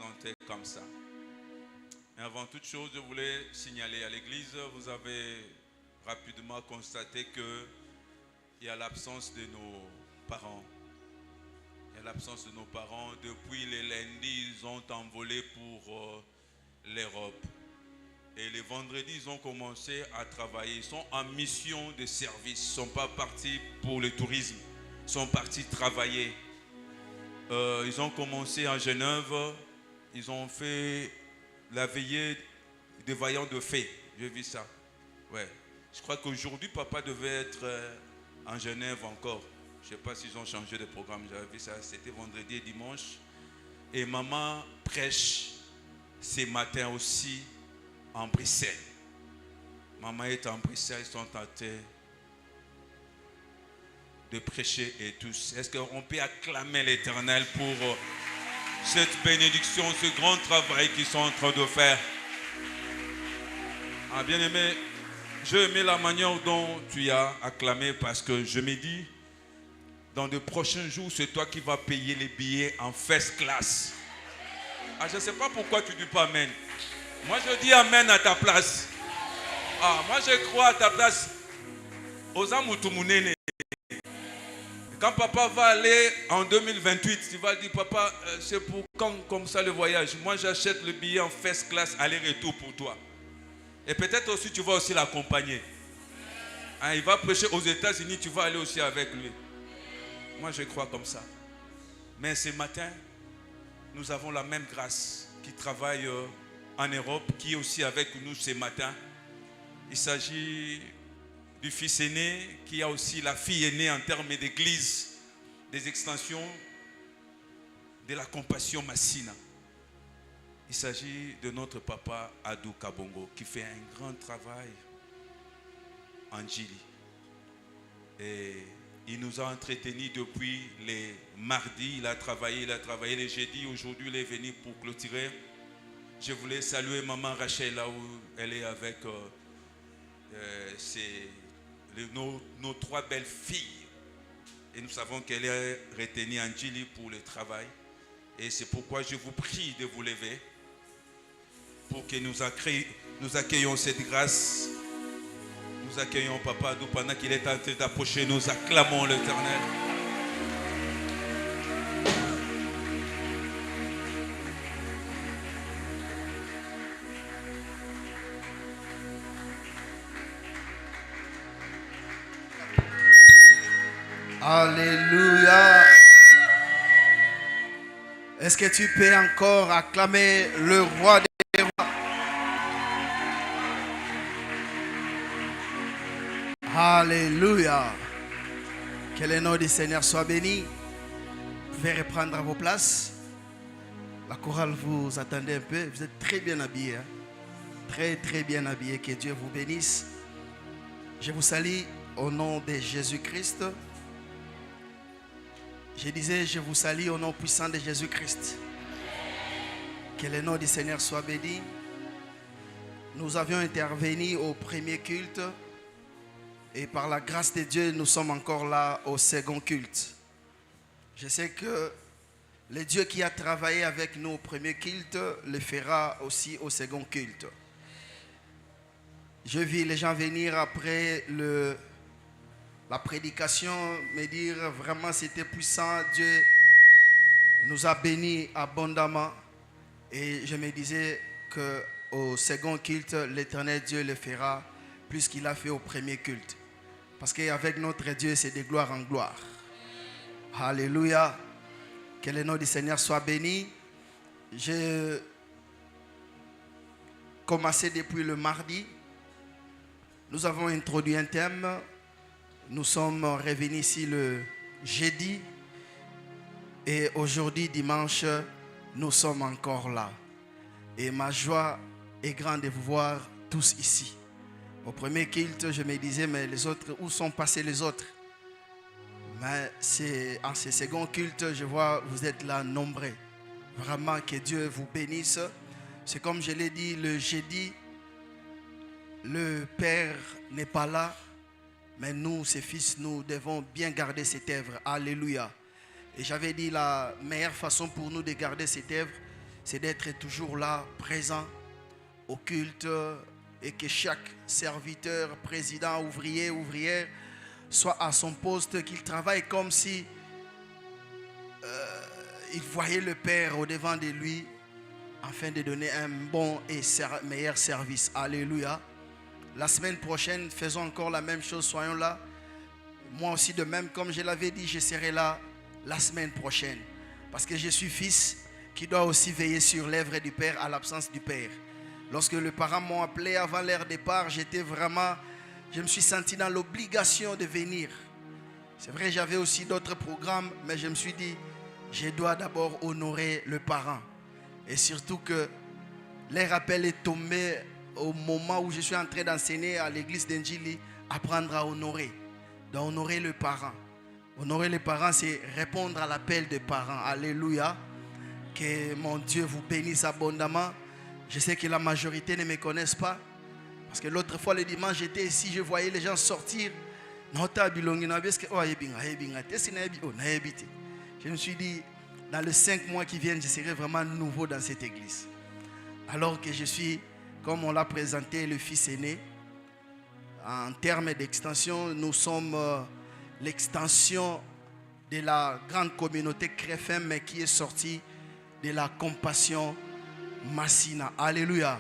présenter comme ça. Mais avant toute chose, je voulais signaler à l'église, vous avez rapidement constaté qu'il y a l'absence de nos parents. Il y a l'absence de nos parents. Depuis les lundis, ils ont envolé pour l'Europe. Et les vendredis, ils ont commencé à travailler. Ils sont en mission de service. Ils ne sont pas partis pour le tourisme. Ils sont partis travailler. Ils ont commencé en Genève. Ils ont fait la veillée des vaillants de fée. J'ai vu ça. Ouais. Je crois qu'aujourd'hui, papa devait être en Genève encore. Je ne sais pas s'ils ont changé de programme. J'avais vu ça. C'était vendredi et dimanche. Et maman prêche ces matins aussi en Bruxelles. Maman est en Bruxelles. Ils sont en train de prêcher et tous. Est-ce qu'on peut acclamer l'Éternel pour cette bénédiction, ce grand travail qu'ils sont en train de faire? Ah, bien aimé, j'ai aimé la manière dont tu as acclamé parce que je me dis, dans de prochains jours, c'est toi qui vas payer les billets en first class. Ah, je ne sais pas pourquoi tu ne dis pas amen. Moi, je dis amen à ta place. Ah, moi, je crois à ta place. Quand papa va aller en 2028, tu vas dire, papa, c'est pour quand comme ça le voyage? Moi, j'achète le billet en first class, aller-retour pour toi. Et peut-être aussi, tu vas aussi l'accompagner. Hein, il va prêcher aux États-Unis, tu vas aller aussi avec lui. Moi, je crois comme ça. Mais ce matin, nous avons la même grâce qui travaille en Europe, qui est aussi avec nous ce matin. Il s'agit du fils aîné, qui a aussi la fille aînée en termes d'église, des extensions de la compassion Massina. Il s'agit de notre papa Adou Kabongo, qui fait un grand travail en Djili. Et il nous a entretenus depuis les mardis. Il a travaillé les jeudis. Aujourd'hui, il est venu pour clôturer. Je voulais saluer maman Rachel, là où elle est avec nos trois belles filles. Et nous savons qu'elle est retenue en Djili pour le travail. Et c'est pourquoi je vous prie de vous lever pour que nous accueillons cette grâce. Nous accueillons Papa Adou pendant qu'il est en train d'approcher. Nous acclamons l'Éternel. Alléluia. Est-ce que tu peux encore acclamer le roi des rois? Alléluia. Que le nom du Seigneur soit béni. Vous pouvez reprendre à vos places. La chorale, vous attendez un peu. Vous êtes très bien habillés. Hein? Très très bien habillés. Que Dieu vous bénisse. Je vous salue au nom de Jésus-Christ. Je disais, je vous salue au nom puissant de Jésus-Christ. Que le nom du Seigneur soit béni. Nous avions intervenu au premier culte. Et par la grâce de Dieu, nous sommes encore là au second culte. Je sais que le Dieu qui a travaillé avec nous au premier culte le fera aussi au second culte. Je vis les gens venir après la prédication, me dire vraiment c'était puissant. Dieu nous a bénis abondamment. Et je me disais qu'au second culte, l'Éternel Dieu le fera plus qu'il a fait au premier culte. Parce qu'avec notre Dieu, c'est de gloire en gloire. Alléluia. Que le nom du Seigneur soit béni. J'ai commencé depuis le mardi. Nous avons introduit un thème. Nous sommes revenus ici le jeudi. Et aujourd'hui, dimanche, nous sommes encore là. Et ma joie est grande de vous voir tous ici. Au premier culte, je me disais, mais les autres, où sont passés les autres? Mais en ce second culte, je vois, vous êtes là nombreux. Vraiment, que Dieu vous bénisse. C'est comme je l'ai dit le jeudi, le Père n'est pas là, mais nous, ses fils, nous devons bien garder cette œuvre. Alléluia. Et j'avais dit la meilleure façon pour nous de garder cette œuvre, c'est d'être toujours là, présent au culte, et que chaque serviteur, président, ouvrier, ouvrière soit à son poste, qu'il travaille comme si il voyait le Père au-devant de lui, afin de donner un bon et meilleur service. Alléluia. La semaine prochaine, faisons encore la même chose, soyons là. Moi aussi de même, comme je l'avais dit, je serai là la semaine prochaine. Parce que je suis fils qui doit aussi veiller sur l'œuvre du Père à l'absence du Père. Lorsque les parents m'ont appelé avant leur départ, je me suis senti dans l'obligation de venir. C'est vrai, j'avais aussi d'autres programmes, mais je me suis dit, je dois d'abord honorer le parent. Et surtout que leur appel est tombé au moment où je suis en train d'enseigner à l'église d'Enjili, apprendre à honorer. D'honorer le parent. Honorer les parents, c'est répondre à l'appel des parents. Alléluia. Que mon Dieu vous bénisse abondamment. Je sais que la majorité ne me connaissent pas. Parce que l'autre fois, le dimanche, j'étais ici, je voyais les gens sortir. Je me suis dit, dans les 5 mois qui viennent, je serai vraiment nouveau dans cette église. Alors que je suis, comme on l'a présenté, le fils aîné. En termes d'extension, nous sommes l'extension de la grande communauté Crefem, mais qui est sortie de la compassion Massina. Alléluia.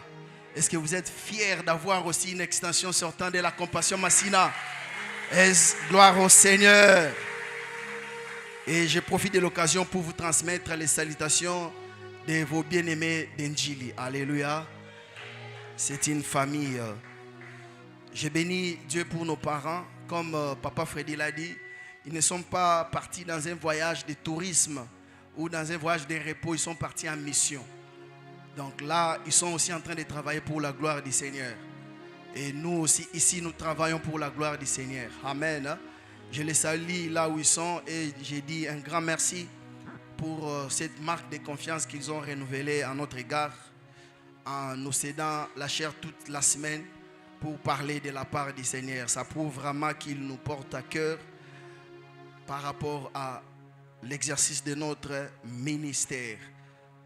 Est-ce que vous êtes fiers d'avoir aussi une extension sortant de la compassion Massina? Gloire au Seigneur. Et je profite de l'occasion pour vous transmettre les salutations de vos bien-aimés d'Enjili. Alléluia. C'est une famille. Je bénis Dieu pour nos parents. Comme Papa Freddy l'a dit, ils ne sont pas partis dans un voyage de tourisme ou dans un voyage de repos. Ils sont partis en mission. Donc là, ils sont aussi en train de travailler pour la gloire du Seigneur. Et nous aussi, ici, nous travaillons pour la gloire du Seigneur. Amen. Je les salue là où ils sont et j'ai dit un grand merci pour cette marque de confiance qu'ils ont renouvelée à notre égard en nous cédant la chair toute la semaine pour parler de la part du Seigneur. Ça prouve vraiment qu'ils nous portent à cœur par rapport à l'exercice de notre ministère.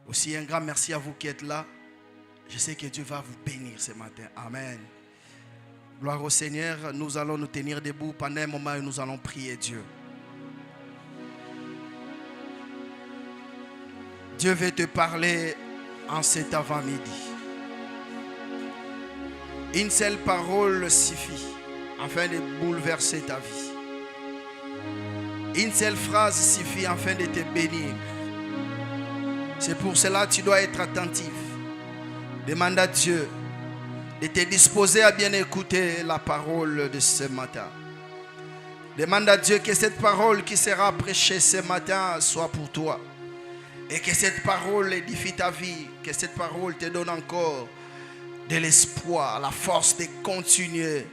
Aussi un grand merci à vous qui êtes là. Je sais que Dieu va vous bénir ce matin. Amen. Gloire au Seigneur. Nous allons nous tenir debout pendant un moment et nous allons prier Dieu. Dieu veut te parler en cet avant-midi. Une seule parole suffit afin de bouleverser ta vie. Une seule phrase suffit afin de te bénir. C'est pour cela que tu dois être attentif. Demande à Dieu de te disposer à bien écouter la parole de ce matin. Demande à Dieu que cette parole qui sera prêchée ce matin soit pour toi. Et que cette parole édifie ta vie. Que cette parole te donne encore de l'espoir, la force de continuer.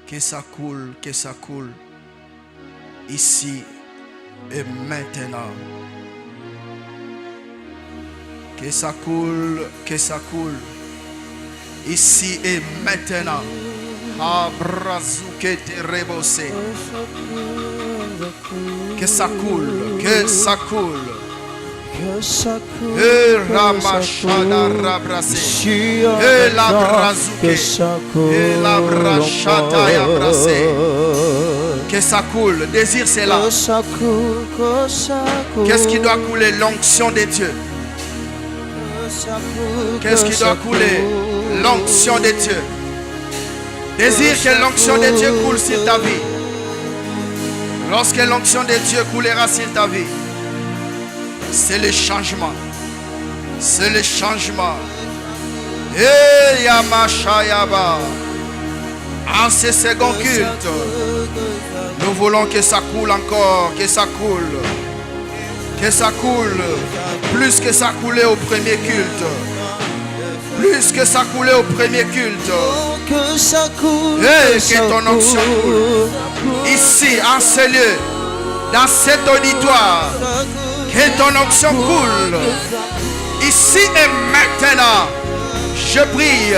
Que ça coule ici et maintenant. Que ça coule ici et maintenant. Que ça coule. Ramachada rabrase. La brazuke. La brachata yabrase. Que ça coule. Désire cela. Qu'est-ce qui doit couler? L'onction de Dieu. Qu'est-ce qui doit couler? L'onction de Dieu. Désire que l'onction de Dieu coule sur ta vie. Lorsque l'onction de Dieu coulera sur ta vie, c'est le changement. C'est le changement. Et Yamashayaba. En ce second culte, nous voulons que ça coule encore, que ça coule. Que ça coule. Plus que ça coulait au premier culte. Plus que ça coulait au premier culte. Que ça coule. Et que ton onction coule. Ici, en ce lieu, dans cet auditoire. Que ton onction coule. Ici et maintenant. Je prie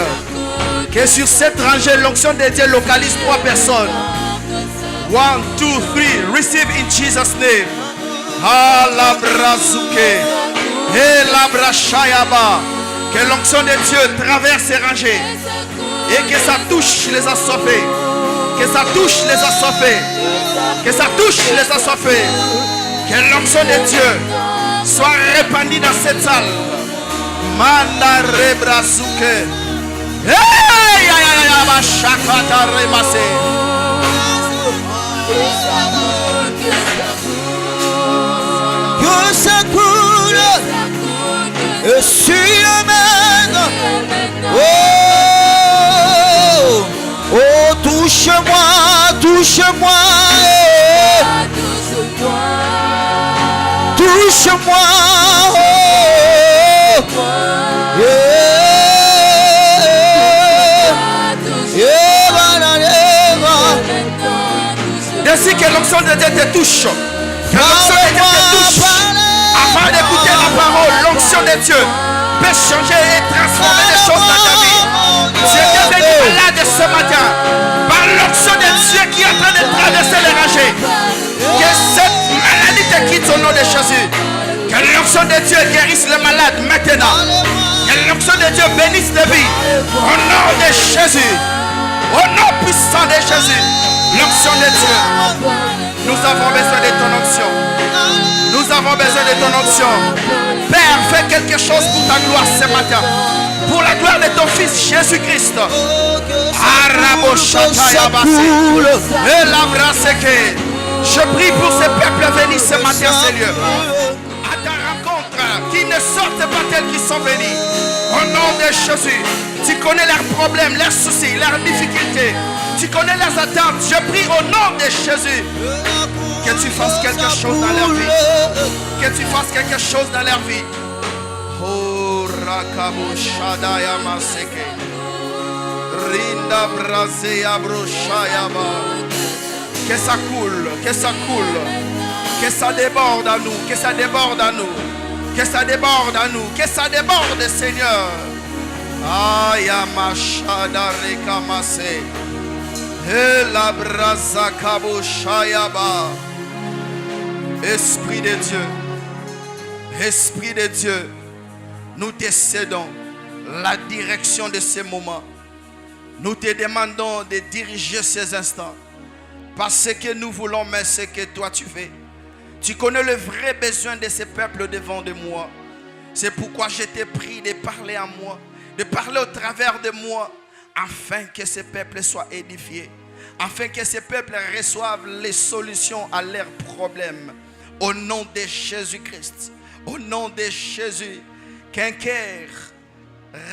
que sur cette rangée, l'onction de Dieu localise 3 personnes. 1, 2, 3. Receive in Jesus' name. Alabrazuke. Et la brachayaba. Que l'onction de Dieu traverse ces rangées. Et que ça touche les assoiffés. Que ça touche les assoiffés. Que ça touche les assoiffés. Que l'onction de Dieu soit répandue dans cette salle. Manda rebrasuke. Hey, ya ya ya ba shakata remase. Que ça coule et sur amène. Oh, oh, touche-moi, touche-moi, touche-moi. Ainsi que l'onction de Dieu te touche. Que l'onction de Dieu te touche. Afin d'écouter la parole, l'onction de Dieu peut changer et transformer les choses dans ta vie. Tu es devenu malade ce matin par l'onction de Dieu qui est en train de traverser les rangées. Que cette maladie te quitte au nom de Jésus. Que l'onction de Dieu guérisse les malades maintenant. Que l'onction de Dieu bénisse les vies. Au nom de Jésus. Au nom puissant de Jésus. L'onction de Dieu. Nous avons besoin de ton onction. Nous avons besoin de ton onction. Père, fais quelque chose pour ta gloire ce matin. Pour la gloire de ton Fils Jésus-Christ. Je prie pour ces peuples venus ce matin, Seigneur. À ta rencontre, qu'ils ne sortent pas tels qu'ils sont venus. Au nom de Jésus. Tu connais leurs problèmes, leurs soucis, leurs difficultés. Tu connais leurs attentes. Je prie au nom de Jésus que tu fasses quelque chose dans leur vie. Que tu fasses quelque chose dans leur vie. Oh, Rakabo Shadaya Maseke. Rinda Brazea Broshayaba. Que ça coule, que ça coule. Que ça déborde à nous, que ça déborde à nous. Que ça déborde à nous, que ça déborde, Seigneur. Ayamashada Rekamase. La brasa kaboshayaba. Esprit de Dieu, Esprit de Dieu, nous te cédons la direction de ces moments. Nous te demandons de diriger ces instants. Parce que nous voulons, mais ce que toi tu fais. Tu connais le vrai besoin de ces peuples devant de moi. C'est pourquoi je t'ai pris de parler à moi, de parler au travers de moi, afin que ces peuples soient édifiés, afin que ces peuples reçoivent les solutions à leurs problèmes. Au nom de Jésus-Christ, au nom de Jésus, qu'un cœur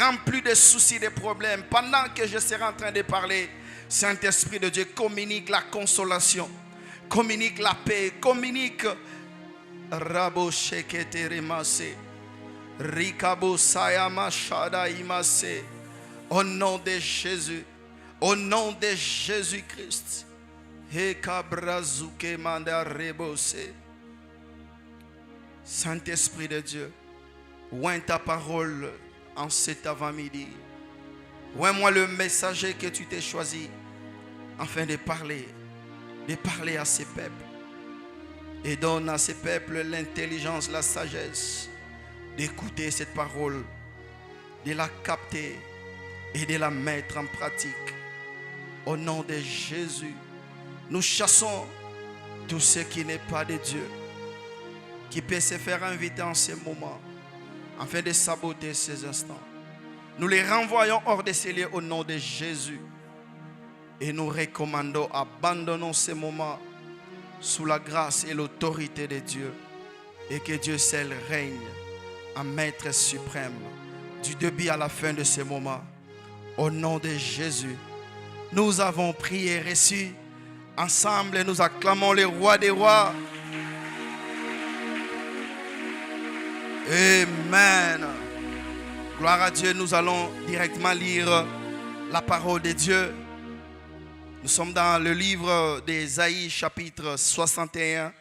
rempli de soucis, de problèmes, pendant que je serai en train de parler, Saint-Esprit de Dieu, communique la consolation, communique la paix, communique Rabo Shekete Remase, Rikabo Sayama Shada Imase. Au nom de Jésus, au nom de Jésus-Christ. Saint-Esprit de Dieu, oins ta parole en cet avant-midi. Oins-moi le messager que tu t'es choisi afin de parler à ces peuples. Et donne à ces peuples l'intelligence, la sagesse d'écouter cette parole, de la capter et de la mettre en pratique. Au nom de Jésus, nous chassons tout ce qui n'est pas de Dieu, qui peut se faire inviter en ces moments, afin de saboter ces instants. Nous les renvoyons hors de ces lieux au nom de Jésus. Et nous recommandons, abandonnons ces moments sous la grâce et l'autorité de Dieu. Et que Dieu seul règne en maître suprême du début à la fin de ces moments. Au nom de Jésus, nous avons prié et reçu. Ensemble, nous acclamons le roi des rois. Amen. Gloire à Dieu. Nous allons directement lire la parole de Dieu. Nous sommes dans le livre d'Ésaïe, chapitre 61.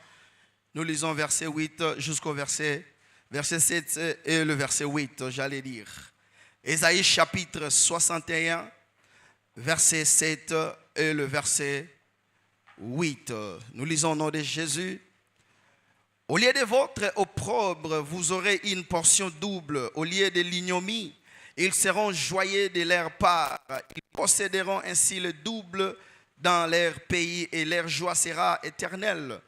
Nous lisons verset 8 jusqu'au verset 7 et le verset 8, j'allais dire. Ésaïe, chapitre 61, verset 7 et le verset 8. Nous lisons au nom de Jésus. Au lieu de votre opprobre, vous aurez une portion double. Au lieu de l'ignominie, ils seront joyeux de leur part. Ils posséderont ainsi le double dans leur pays et leur joie sera éternelle.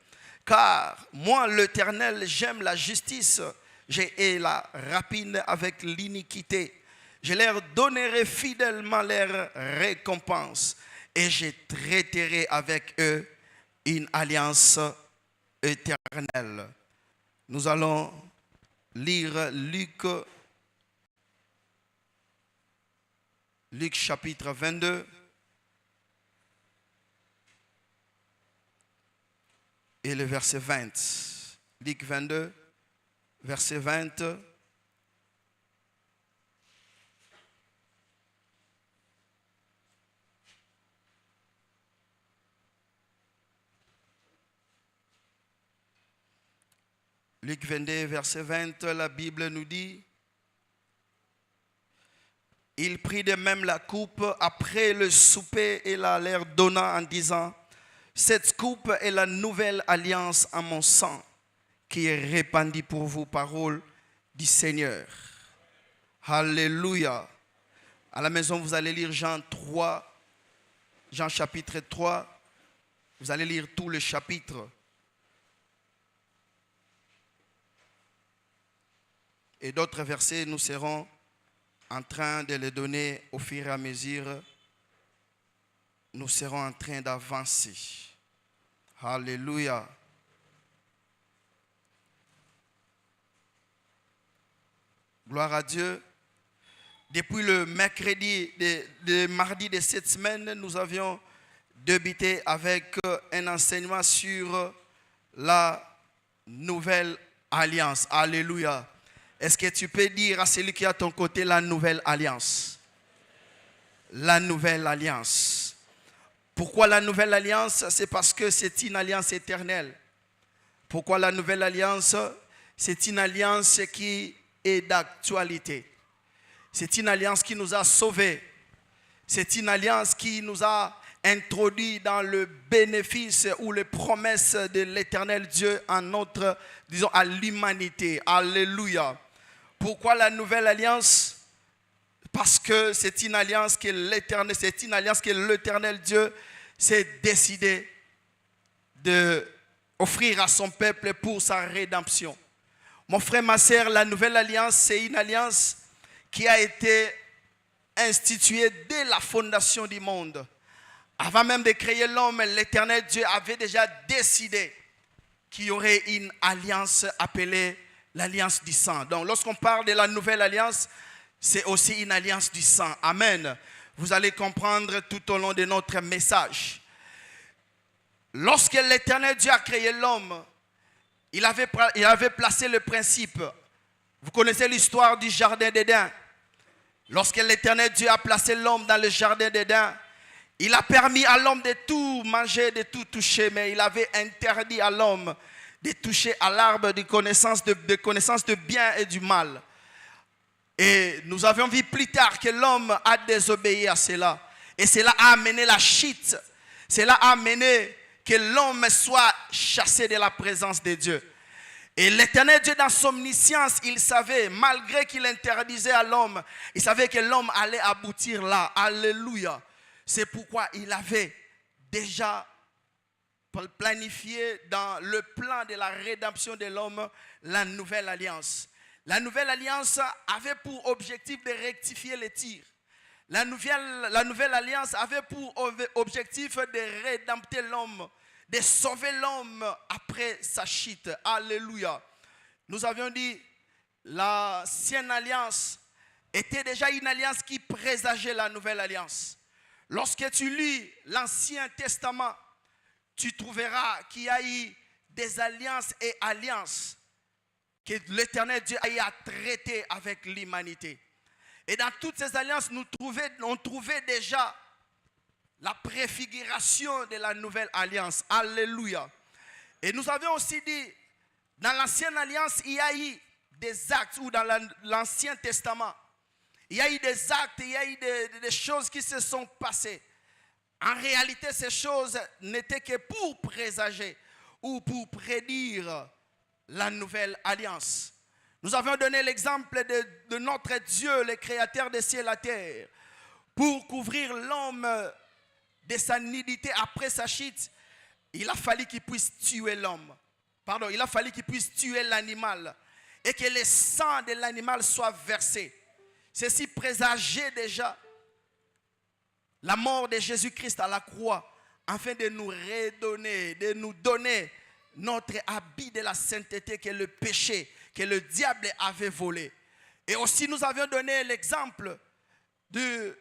Car moi, l'Éternel, j'aime la justice. J'ai la rapine avec l'iniquité. Je leur donnerai fidèlement leur récompense et je traiterai avec eux une alliance éternelle. Nous allons lire Luc chapitre 22. Et le verset 20. Luc 22, verset 20. Luc 22, verset 20, la Bible nous dit: il prit de même la coupe après le souper et la leur donna en disant: cette coupe est la nouvelle alliance en mon sang qui est répandue pour vous, parole du Seigneur. Alléluia. À la maison, vous allez lire Jean 3, Jean chapitre 3. Vous allez lire tout le chapitre. Et d'autres versets, nous serons en train de les donner au fur et à mesure. Nous serons en train d'avancer. Alléluia. Gloire à Dieu. Depuis le mardi de cette semaine, nous avions débuté avec un enseignement sur la nouvelle alliance. Alléluia. Est-ce que tu peux dire à celui qui est à ton côté la nouvelle alliance? La nouvelle alliance. Pourquoi la nouvelle alliance? C'est parce que c'est une alliance éternelle. Pourquoi la nouvelle alliance? C'est une alliance qui est d'actualité. C'est une alliance qui nous a sauvés. C'est une alliance qui nous a introduits dans le bénéfice ou les promesses de l'éternel Dieu en notre, disons, à l'humanité. Alléluia. Pourquoi la nouvelle alliance? Parce que c'est une alliance que l'éternel Dieu s'est décidé d'offrir à son peuple pour sa rédemption. Mon frère, ma sœur, la nouvelle alliance, c'est une alliance qui a été instituée dès la fondation du monde. Avant même de créer l'homme, l'éternel Dieu avait déjà décidé qu'il y aurait une alliance appelée l'alliance du sang. Donc lorsqu'on parle de la nouvelle alliance, c'est aussi une alliance du sang. Amen. Vous allez comprendre tout au long de notre message. Lorsque l'Éternel Dieu a créé l'homme, il avait placé le principe. Vous connaissez l'histoire du jardin d'Éden. Lorsque l'Éternel Dieu a placé l'homme dans le jardin d'Éden, il a permis à l'homme de tout manger, de tout toucher, mais il avait interdit à l'homme de toucher à l'arbre de connaissance de bien et du mal. Et nous avions vu plus tard que l'homme a désobéi à cela. Et cela a amené la chute. Cela a amené que l'homme soit chassé de la présence de Dieu. Et l'Éternel Dieu, dans son omniscience, il savait, malgré qu'il interdisait à l'homme, il savait que l'homme allait aboutir là. Alléluia. C'est pourquoi il avait déjà planifié dans le plan de la rédemption de l'homme la nouvelle alliance. La nouvelle alliance avait pour objectif de rectifier les tirs. La nouvelle alliance avait pour objectif de rédempter l'homme, de sauver l'homme après sa chute. Alléluia. Nous avions dit, l'ancienne alliance était déjà une alliance qui présageait la nouvelle alliance. Lorsque tu lis l'Ancien Testament, tu trouveras qu'il y a eu des alliances et alliances que l'Éternel Dieu a traité avec l'humanité. Et dans toutes ces alliances, on trouvait déjà la préfiguration de la nouvelle alliance. Alléluia. Et nous avions aussi dit, dans l'ancienne alliance, il y a eu des actes, ou dans l'Ancien Testament, il y a eu des actes, il y a eu des choses qui se sont passées. En réalité, ces choses n'étaient que pour présager ou pour prédire la nouvelle alliance. Nous avons donné l'exemple de notre Dieu, le créateur des cieux et la terre, pour couvrir l'homme de sa nudité après sa chute. Il a fallu qu'il puisse tuer l'homme. Pardon, il a fallu qu'il puisse tuer l'animal et que le sang de l'animal soit versé. Ceci présageait déjà la mort de Jésus-Christ à la croix afin de nous redonner, de nous donner notre habit de la sainteté que le péché, que le diable avait volé. Et aussi nous avions donné l'exemple du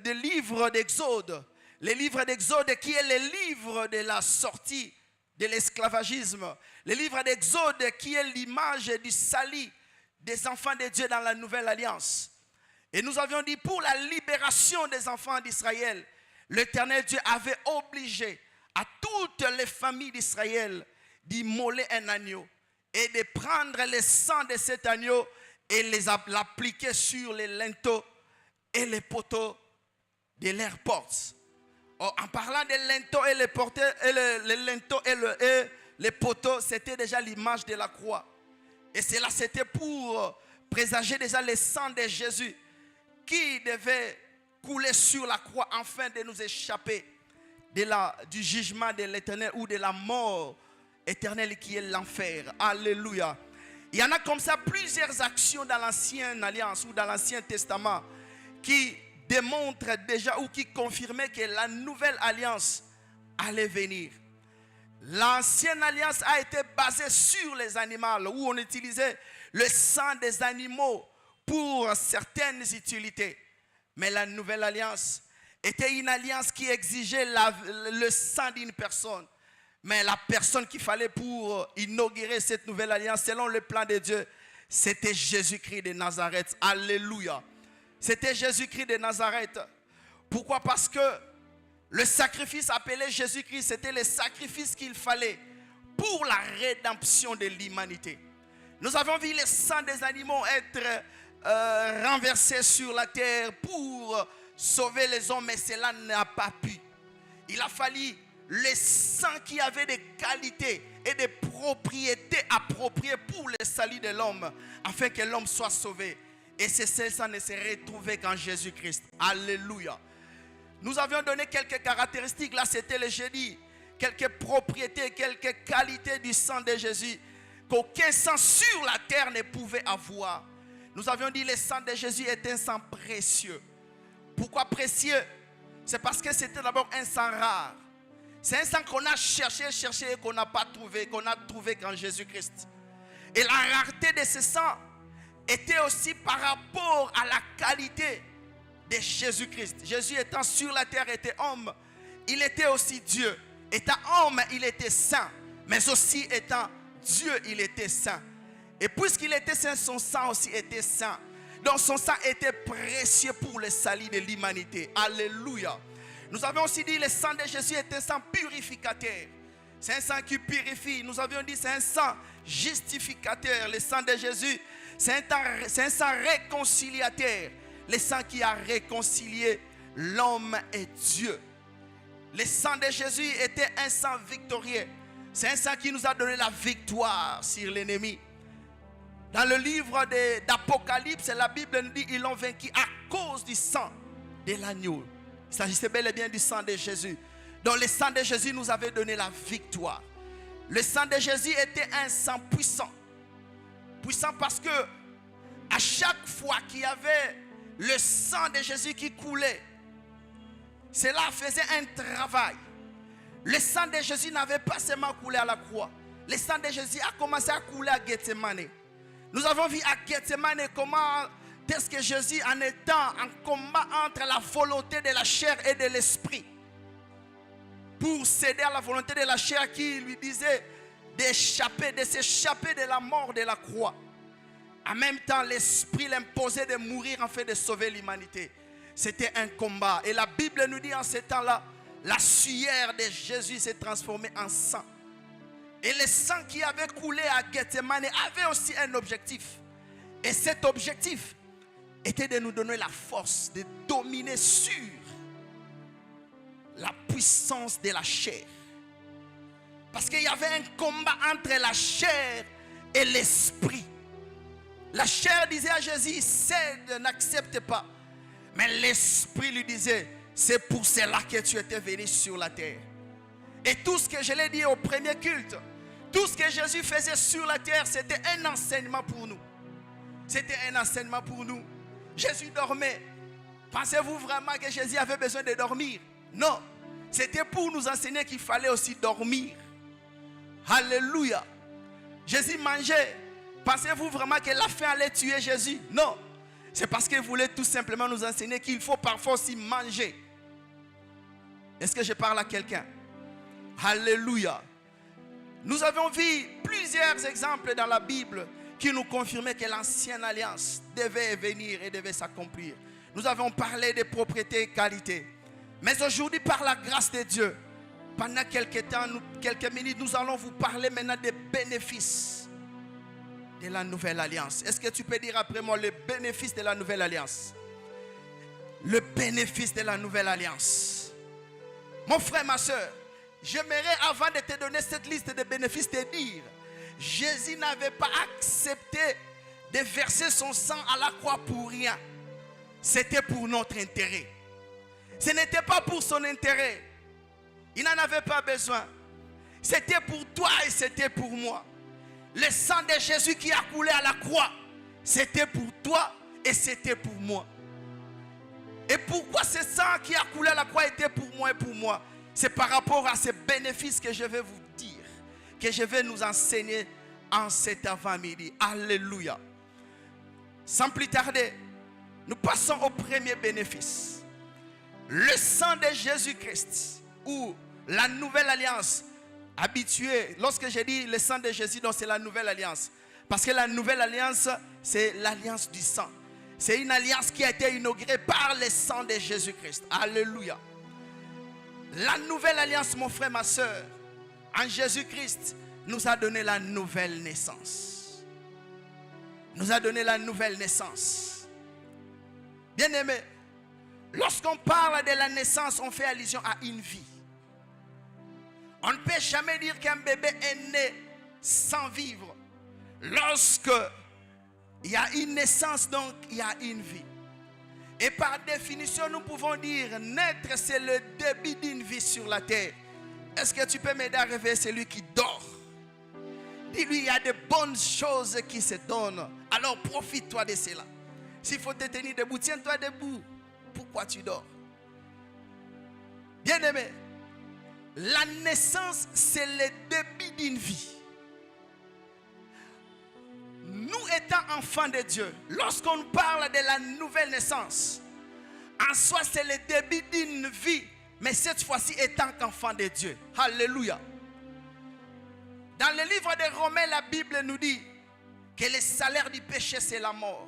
livre d'Exode. Le livre d'Exode qui est le livre de la sortie de l'esclavagisme. Le livre d'Exode qui est l'image du salut des enfants de Dieu dans la nouvelle alliance. Et nous avions dit pour la libération des enfants d'Israël, l'Éternel Dieu avait obligé à toutes les familles d'Israël d'immoler un agneau et de prendre le sang de cet agneau et l'appliquer sur les linteaux et les poteaux de leurs portes. En parlant des linteaux et les linteaux et les poteaux, c'était déjà l'image de la croix. Et cela, c'était pour présager déjà le sang de Jésus qui devait couler sur la croix afin de nous échapper du jugement de l'Éternel ou de la mort éternelle qui est l'enfer. Alléluia. Il y en a comme ça plusieurs actions dans l'Ancienne Alliance ou dans l'Ancien Testament qui démontrent déjà ou qui confirmaient que la nouvelle alliance allait venir. L'ancienne alliance a été basée sur les animaux où on utilisait le sang des animaux pour certaines utilités. Mais la nouvelle alliance était une alliance qui exigeait le sang d'une personne. Mais la personne qu'il fallait pour inaugurer cette nouvelle alliance selon le plan de Dieu, c'était Jésus-Christ de Nazareth. Alléluia. C'était Jésus-Christ de Nazareth. Pourquoi? Parce que le sacrifice appelé Jésus-Christ, c'était le sacrifice qu'il fallait pour la rédemption de l'humanité. Nous avons vu le sang des animaux être renversé sur la terre pour sauver les hommes, mais cela n'a pas pu. Il a fallu le sang qui avait des qualités et des propriétés appropriées pour le salut de l'homme, afin que l'homme soit sauvé. Et ce sang ne s'est retrouvé qu'en Jésus-Christ. Alléluia. Nous avions donné quelques caractéristiques. Là, c'était le jeudi. Quelques propriétés, quelques qualités du sang de Jésus qu'aucun sang sur la terre ne pouvait avoir. Nous avions dit que le sang de Jésus est un sang précieux. Pourquoi précieux? C'est parce que c'était d'abord un sang rare. C'est un sang qu'on a cherché et qu'on n'a pas trouvé, qu'on a trouvé qu'en Jésus-Christ. Et la rareté de ce sang était aussi par rapport à la qualité de Jésus-Christ. Jésus étant sur la terre était homme, il était aussi Dieu. Étant homme, il était saint, mais aussi étant Dieu, il était saint. Et puisqu'il était saint, son sang aussi était saint. Donc son sang était précieux pour le salut de l'humanité. Alléluia. Nous avons aussi dit que le sang de Jésus est un sang purificateur. C'est un sang qui purifie. Nous avions dit que c'est un sang justificateur. Le sang de Jésus, c'est un sang réconciliateur. Le sang qui a réconcilié l'homme et Dieu. Le sang de Jésus était un sang victorieux. C'est un sang qui nous a donné la victoire sur l'ennemi. Dans le livre d'Apocalypse, la Bible nous dit qu'ils l'ont vaincu à cause du sang de l'agneau. Il s'agissait bel et bien du sang de Jésus. Donc le sang de Jésus nous avait donné la victoire. Le sang de Jésus était un sang puissant. Puissant parce que à chaque fois qu'il y avait le sang de Jésus qui coulait, cela faisait un travail. Le sang de Jésus n'avait pas seulement coulé à la croix. Le sang de Jésus a commencé à couler à Gethsemane. Nous avons vu à Gethsemane comment est-ce que Jésus, en étant en combat entre la volonté de la chair et de l'esprit, pour céder à la volonté de la chair qui lui disait de s'échapper de la mort de la croix. En même temps, l'esprit l'imposait de mourir afin de sauver l'humanité. C'était un combat. Et la Bible nous dit en ce temps-là, la sueur de Jésus s'est transformée en sang. Et le sang qui avait coulé à Gethsemane avait aussi un objectif. Et cet objectif était de nous donner la force de dominer sur la puissance de la chair. Parce qu'il y avait un combat entre la chair et l'esprit. La chair disait à Jésus, cède, n'accepte pas. Mais l'esprit lui disait, c'est pour cela que tu étais venu sur la terre. Et tout ce que je l'ai dit au premier culte, tout ce que Jésus faisait sur la terre, c'était un enseignement pour nous. C'était un enseignement pour nous. Jésus dormait. Pensez-vous vraiment que Jésus avait besoin de dormir? Non. C'était pour nous enseigner qu'il fallait aussi dormir. Alléluia. Jésus mangeait. Pensez-vous vraiment que la faim allait tuer Jésus? Non. C'est parce qu'il voulait tout simplement nous enseigner qu'il faut parfois aussi manger. Est-ce que je parle à quelqu'un? Alléluia. Nous avons vu plusieurs exemples dans la Bible qui nous confirmaient que l'ancienne alliance devait venir et devait s'accomplir. Nous avons parlé des propriétés et qualités. Mais aujourd'hui, par la grâce de Dieu, pendant quelques temps, quelques minutes, nous allons vous parler maintenant des bénéfices de la nouvelle alliance. Est-ce que tu peux dire après moi le bénéfice de la nouvelle alliance? Le bénéfice de la nouvelle alliance. Mon frère, ma soeur, j'aimerais avant de te donner cette liste de bénéfices te dire, Jésus n'avait pas accepté de verser son sang à la croix pour rien. C'était pour notre intérêt. Ce n'était pas pour son intérêt. Il n'en avait pas besoin. C'était pour toi et c'était pour moi. Le sang de Jésus qui a coulé à la croix, c'était pour toi et c'était pour moi. Et pourquoi ce sang qui a coulé à la croix était pour moi et pour moi? C'est par rapport à ces bénéfices que je vais vous dire, que je vais nous enseigner en cet avant-midi. Alléluia. Sans plus tarder, nous passons au premier bénéfice. Le sang de Jésus-Christ, ou la nouvelle alliance habituée. Lorsque je dis le sang de Jésus, donc c'est la nouvelle alliance. Parce que la nouvelle alliance, c'est l'alliance du sang. C'est une alliance qui a été inaugurée par le sang de Jésus-Christ. Alléluia. La nouvelle alliance, mon frère, ma soeur, en Jésus-Christ, nous a donné la nouvelle naissance. Nous a donné la nouvelle naissance. Bien-aimés, lorsqu'on parle de la naissance, on fait allusion à une vie. On ne peut jamais dire qu'un bébé est né sans vivre. Lorsque il y a une naissance, donc il y a une vie. Et par définition, nous pouvons dire naître, c'est le début d'une vie sur la terre. Est-ce que tu peux m'aider à réveiller celui qui dort? Dis-lui, il y a de bonnes choses qui se donnent. Alors profite-toi de cela. S'il faut te tenir debout, tiens-toi debout. Pourquoi tu dors? Bien-aimé, la naissance, c'est le début d'une vie. Nous étant enfants de Dieu, lorsqu'on parle de la nouvelle naissance, en soi c'est le début d'une vie, mais cette fois-ci étant qu'enfant de Dieu. Alléluia. Dans le livre de Romains, la Bible nous dit que le salaire du péché c'est la mort.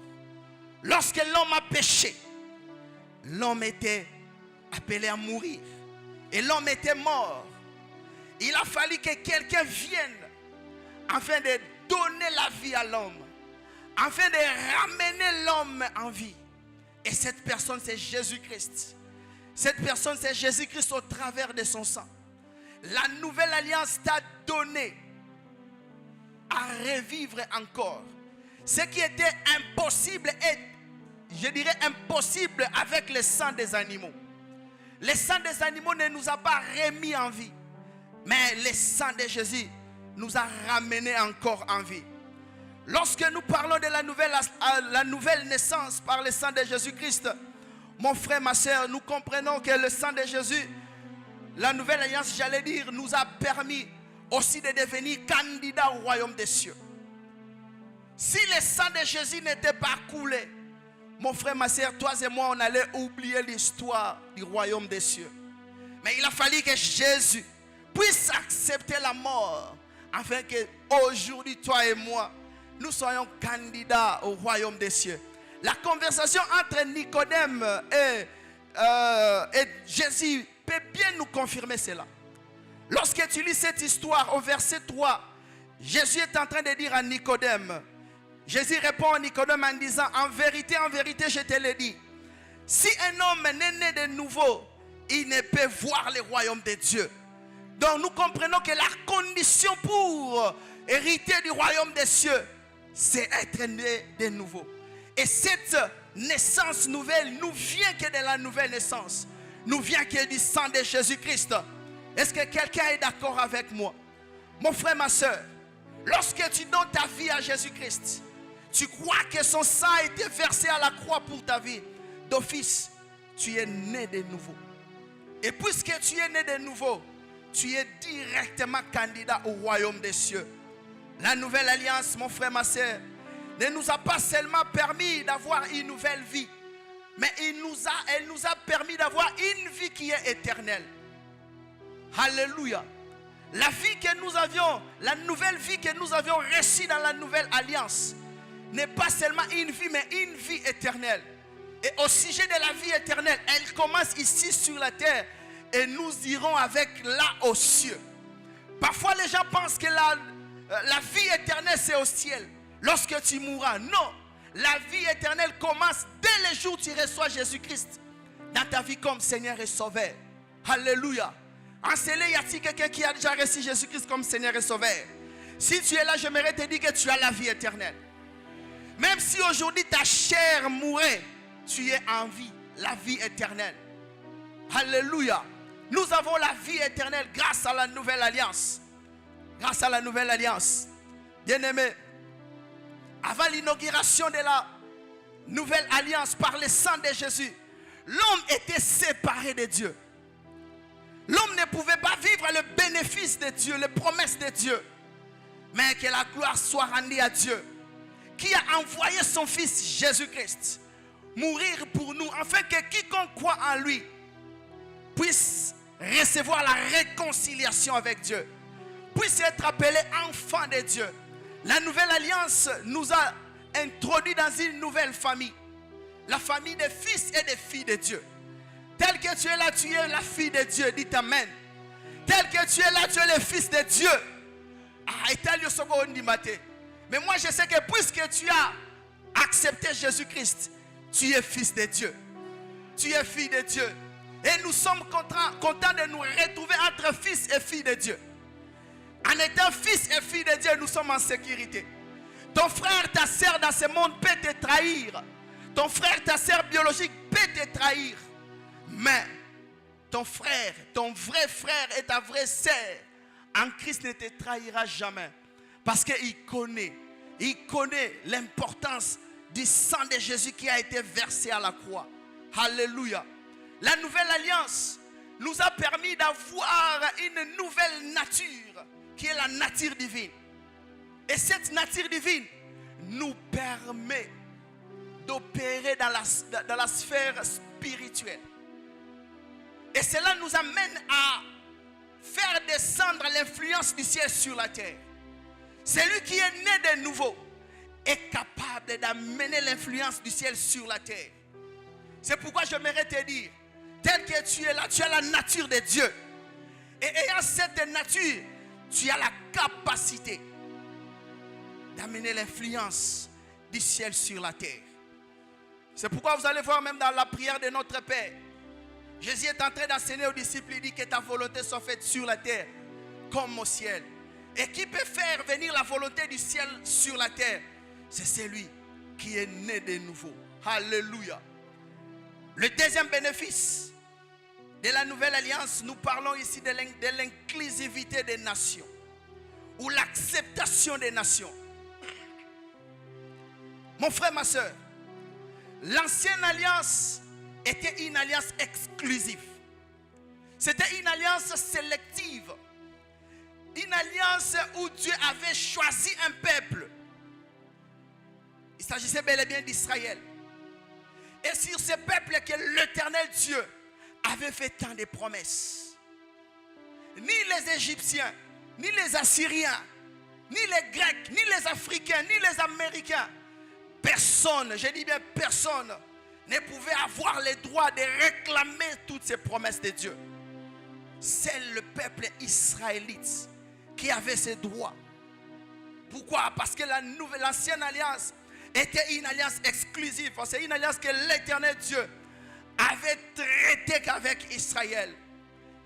Lorsque l'homme a péché, l'homme était appelé à mourir. Et l'homme était mort. Il a fallu que quelqu'un vienne afin de donner la vie à l'homme, afin de ramener l'homme en vie. Et cette personne, c'est Jésus-Christ. Cette personne, c'est Jésus-Christ au travers de son sang. La nouvelle alliance t'a donné à revivre encore. Ce qui était impossible est, je dirais, impossible avec le sang des animaux. Le sang des animaux ne nous a pas remis en vie. Mais le sang de Jésus nous a ramenés encore en vie. Lorsque nous parlons de la nouvelle naissance par le sang de Jésus-Christ, mon frère, ma soeur, nous comprenons que le sang de Jésus, la nouvelle alliance, j'allais dire, nous a permis aussi de devenir candidats au royaume des cieux. Si le sang de Jésus n'était pas coulé, mon frère, ma soeur, toi et moi, on allait oublier l'histoire du royaume des cieux. Mais il a fallu que Jésus puisse accepter la mort, afin que aujourd'hui, toi et moi, nous soyons candidats au royaume des cieux. La conversation entre Nicodème et Jésus peut bien nous confirmer cela. Lorsque tu lis cette histoire au verset 3, Jésus est en train de dire à Nicodème, Jésus répond à Nicodème en disant, en vérité, je te le dis, si un homme n'est né de nouveau, il ne peut voir le royaume de Dieu. Donc nous comprenons que la condition pour Hériter du royaume des cieux, c'est être né de nouveau. Et cette naissance nouvelle nous vient que de la nouvelle naissance. Nous vient que du sang de Jésus-Christ. Est-ce que quelqu'un est d'accord avec moi? Mon frère, ma soeur, lorsque tu donnes ta vie à Jésus-Christ, tu crois que son sang a été versé à la croix pour ta vie. D'office, tu es né de nouveau. Et puisque tu es né de nouveau, tu es directement candidat au royaume des cieux. La nouvelle alliance, mon frère, ma soeur, ne nous a pas seulement permis d'avoir une nouvelle vie, mais elle nous a permis d'avoir une vie qui est éternelle. Alléluia. La vie que nous avions, la nouvelle vie que nous avions reçue dans la nouvelle alliance, n'est pas seulement une vie, mais une vie éternelle. Et au sujet de la vie éternelle, elle commence ici sur la terre et nous irons avec là aux cieux. Parfois les gens pensent que la vie éternelle c'est au ciel, lorsque tu mourras. Non, la vie éternelle commence dès le jour où tu reçois Jésus-Christ dans ta vie comme Seigneur et Sauveur. Alléluia. En cela, y a-t-il quelqu'un qui a déjà reçu Jésus-Christ comme Seigneur et Sauveur? Si tu es là, j'aimerais te dire que tu as la vie éternelle. Même si aujourd'hui ta chair mourait, tu es en vie, la vie éternelle. Alléluia. Nous avons la vie éternelle grâce à la nouvelle alliance. Grâce à la nouvelle alliance. Bien-aimés, avant l'inauguration de la nouvelle alliance par le sang de Jésus, l'homme était séparé de Dieu. L'homme ne pouvait pas vivre le bénéfice de Dieu, les promesses de Dieu. Mais que la gloire soit rendue à Dieu, qui a envoyé son fils Jésus-Christ mourir pour nous, afin que quiconque croit en lui puisse recevoir la réconciliation avec Dieu, puisse être appelé enfant de Dieu. La nouvelle alliance nous a introduits dans une nouvelle famille, la famille des fils et des filles de Dieu. Tel que tu es là, tu es la fille de Dieu. Dites Amen. Tel que tu es là, tu es le fils de Dieu. Mais moi je sais que puisque tu as accepté Jésus-Christ, tu es fils de Dieu. Tu es fille de Dieu. Et nous sommes contents de nous retrouver entre fils et filles de Dieu. En étant fils et fille de Dieu, nous sommes en sécurité. Ton frère, ta soeur dans ce monde peut te trahir. Ton frère, ta soeur biologique peut te trahir. Mais ton frère, ton vrai frère et ta vraie sœur en Christ ne te trahira jamais. Parce qu'il connaît l'importance du sang de Jésus qui a été versé à la croix. Alléluia. La nouvelle alliance nous a permis d'avoir une nouvelle nature qui est la nature divine. Et cette nature divine nous permet d'opérer dans la sphère spirituelle. Et cela nous amène à faire descendre l'influence du ciel sur la terre. Celui qui est né de nouveau est capable d'amener l'influence du ciel sur la terre. C'est pourquoi j'aimerais te dire, tel que tu es là, tu as la nature de Dieu. Et ayant cette nature, tu as la capacité d'amener l'influence du ciel sur la terre. C'est pourquoi vous allez voir même dans la prière de notre Père, Jésus est en train d'enseigner aux disciples, il dit que ta volonté soit faite sur la terre comme au ciel. Et qui peut faire venir la volonté du ciel sur la terre? C'est celui qui est né de nouveau. Alléluia. Le deuxième bénéfice de la nouvelle alliance, nous parlons ici de l'inclusivité des nations ou l'acceptation des nations. Mon frère, ma soeur, l'ancienne alliance était une alliance exclusive. C'était une alliance sélective. Une alliance où Dieu avait choisi un peuple. Il s'agissait bel et bien d'Israël. Et sur ce peuple que l'Éternel Dieu avait fait tant de promesses. Ni les Égyptiens, ni les Assyriens, ni les Grecs, ni les Africains, ni les Américains, personne, je dis bien personne, ne pouvait avoir le droit de réclamer toutes ces promesses de Dieu. C'est le peuple israélite qui avait ces droits. Pourquoi? Parce que l'ancienne alliance était une alliance exclusive. C'est une alliance que l'Éternel Dieu avait traitée qu'avec Israël.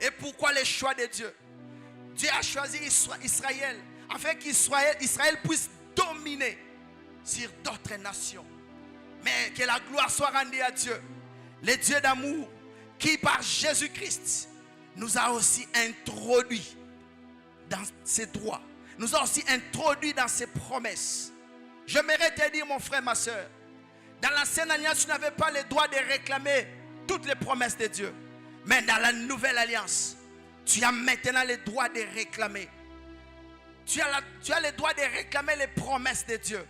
Et pourquoi le choix de Dieu? Dieu a choisi Israël afin qu'Israël puisse dominer sur d'autres nations. Mais que la gloire soit rendue à Dieu, le Dieu d'amour, qui par Jésus-Christ nous a aussi introduits dans ses droits, nous a aussi introduits dans ses promesses. J'aimerais te dire, mon frère, ma soeur, dans l'ancienne alliance, tu n'avais pas le droit de réclamer toutes les promesses de Dieu. Mais dans la nouvelle alliance, tu as maintenant le droit de réclamer. Tu as le droit de réclamer les promesses de Dieu.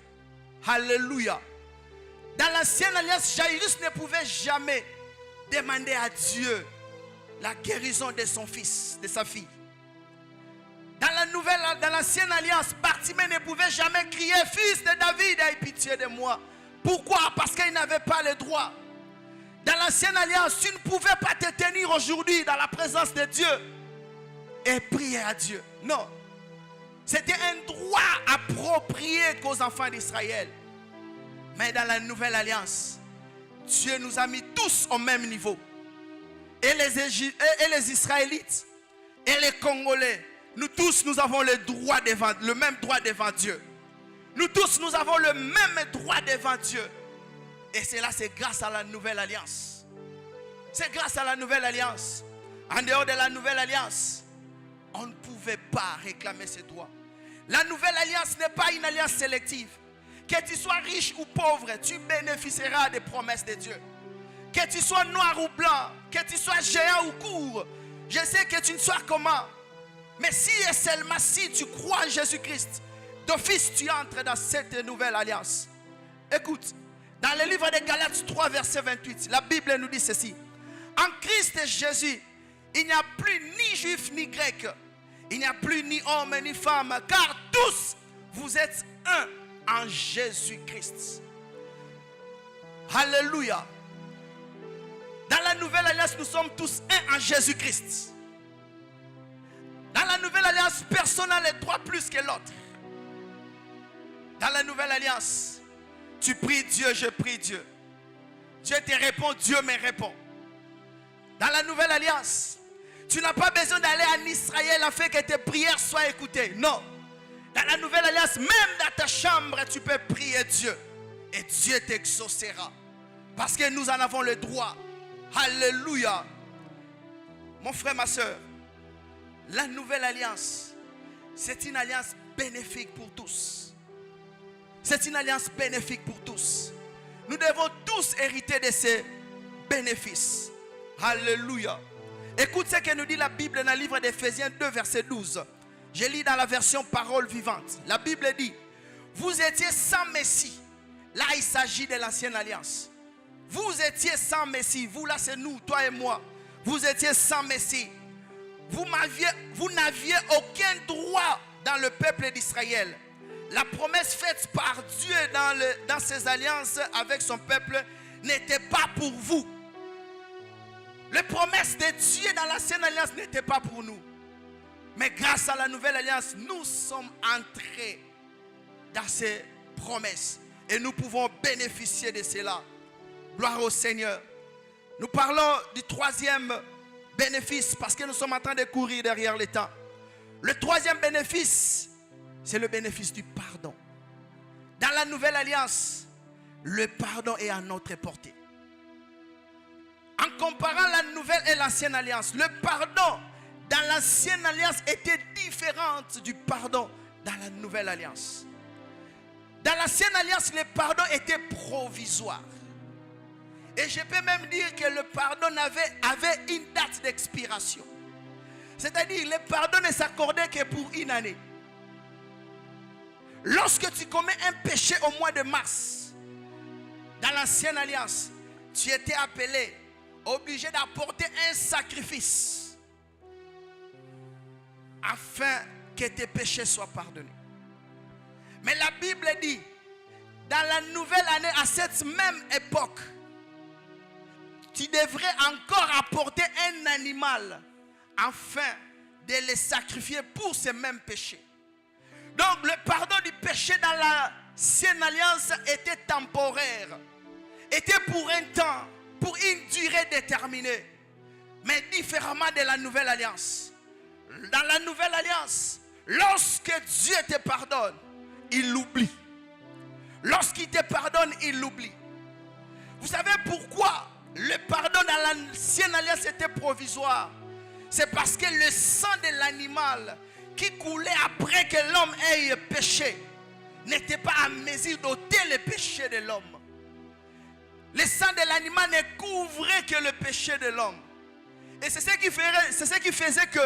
Alléluia. Dans l'ancienne alliance, Jairus ne pouvait jamais demander à Dieu la guérison de son fils, de sa fille. Dans l'ancienne alliance, Bartimée ne pouvait jamais crier « Fils de David, aie pitié de moi ». Pourquoi? Parce qu'il n'avait pas le droit. Dans l'ancienne alliance, tu ne pouvais pas te tenir aujourd'hui dans la présence de Dieu et prier à Dieu. Non. C'était un droit approprié qu'aux enfants d'Israël. Mais dans la nouvelle alliance, Dieu nous a mis tous au même niveau. Et les Israélites et les Congolais, nous tous, nous avons le même droit devant Dieu. Nous tous, nous avons le même droit devant Dieu. Et cela, c'est grâce à la nouvelle alliance. C'est grâce à la nouvelle alliance. En dehors de la nouvelle alliance, on ne pouvait pas réclamer ses droits. La nouvelle alliance n'est pas une alliance sélective. Que tu sois riche ou pauvre, tu bénéficieras des promesses de Dieu. Que tu sois noir ou blanc, que tu sois géant ou court, je sais que tu ne sois comment. Mais si et seulement si tu crois en Jésus-Christ, d'office tu entres dans cette nouvelle alliance. Écoute, dans le livre de Galates 3, verset 28, la Bible nous dit ceci. En Christ Jésus, il n'y a plus ni juif ni grec. Il n'y a plus ni homme ni femme. Car tous, vous êtes un en Jésus-Christ. Alléluia. Dans la nouvelle alliance, nous sommes tous un en Jésus-Christ. Dans la nouvelle alliance, personne n'a les droits plus que l'autre. Dans la nouvelle alliance, tu pries Dieu, je prie Dieu. Dieu te répond, Dieu me répond. Dans la nouvelle alliance, tu n'as pas besoin d'aller en Israël afin que tes prières soient écoutées. Non. Dans la nouvelle alliance, même dans ta chambre, tu peux prier Dieu. Et Dieu t'exaucera. Parce que nous en avons le droit. Alléluia. Mon frère, ma soeur, la nouvelle alliance, c'est une alliance bénéfique pour tous. C'est une alliance bénéfique pour tous. Nous devons tous hériter de ces bénéfices. Alléluia. Écoute ce que nous dit la Bible dans le livre d'Éphésiens 2, verset 12. Je lis dans la version parole vivante. La Bible dit, vous étiez sans Messie. Là, il s'agit de l'ancienne alliance. Vous étiez sans Messie. Vous, là, c'est nous, toi et moi. Vous étiez sans Messie. Vous n'aviez aucun droit dans le peuple d'Israël. La promesse faite par Dieu dans ses alliances avec son peuple n'était pas pour vous. Les promesses de Dieu dans l'ancienne alliance n'étaient pas pour nous. Mais grâce à la nouvelle alliance, nous sommes entrés dans ces promesses. Et nous pouvons bénéficier de cela. Gloire au Seigneur. Nous parlons du troisième bénéfice parce que nous sommes en train de courir derrière le temps. Le troisième bénéfice, c'est le bénéfice du pardon. Dans la nouvelle alliance, le pardon est à notre portée. En comparant la nouvelle et l'ancienne alliance, le pardon dans l'ancienne alliance était différent du pardon dans la nouvelle alliance. Dans l'ancienne alliance, le pardon était provisoire. Et je peux même dire que le pardon avait une date d'expiration. C'est-à-dire, le pardon ne s'accordait que pour une année. Lorsque tu commets un péché au mois de mars, dans l'ancienne alliance, tu étais appelé, obligé d'apporter un sacrifice afin que tes péchés soient pardonnés. Mais la Bible dit, dans la nouvelle année, à cette même époque, tu devrais encore apporter un animal afin de les sacrifier pour ces mêmes péchés. Donc le pardon du péché dans l'ancienne alliance était temporaire, était pour un temps, pour une durée déterminée, mais différemment de la nouvelle alliance. Dans la nouvelle alliance, lorsque Dieu te pardonne, il l'oublie. Lorsqu'il te pardonne, il l'oublie. Vous savez pourquoi le pardon dans l'ancienne alliance était provisoire? C'est parce que le sang de l'animal qui coulait après que l'homme ait péché n'était pas à mesure d'ôter le péché de l'homme. Le sang de l'animal ne couvrait que le péché de l'homme. Et c'est ce qui faisait que,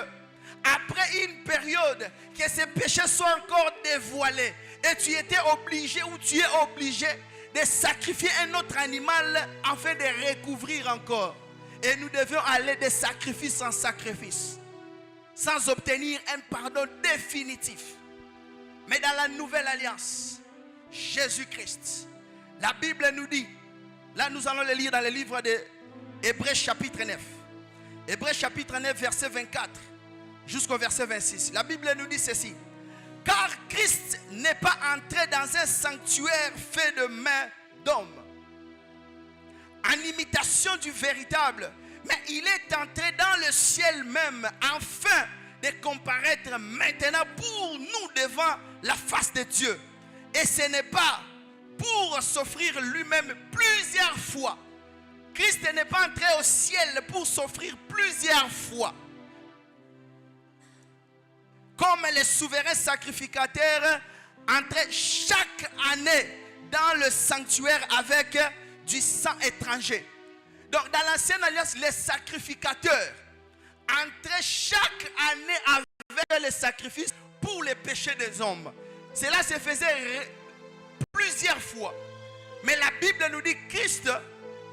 après une période, que ces péchés soient encore dévoilés, et tu étais obligé ou tu es obligé de sacrifier un autre animal afin de recouvrir encore. Et nous devions aller de sacrifice en sacrifice, sans obtenir un pardon définitif. Mais dans la nouvelle alliance, Jésus-Christ, la Bible nous dit, là nous allons le lire dans le livre de Hébreux chapitre 9. Hébreux chapitre 9 verset 24 jusqu'au verset 26. La Bible nous dit ceci. Car Christ n'est pas entré dans un sanctuaire fait de mains d'hommes, en imitation du véritable, mais il est entré dans le ciel même, afin de comparaître maintenant pour nous devant la face de Dieu. Et ce n'est pas pour s'offrir lui-même plusieurs fois. Christ n'est pas entré au ciel pour s'offrir plusieurs fois, comme les souverains sacrificateurs entraient chaque année dans le sanctuaire avec du sang étranger. Donc dans l'ancienne alliance, les sacrificateurs entraient chaque année avec les sacrifices pour les péchés des hommes. Cela se faisait plusieurs fois. Mais la Bible nous dit que Christ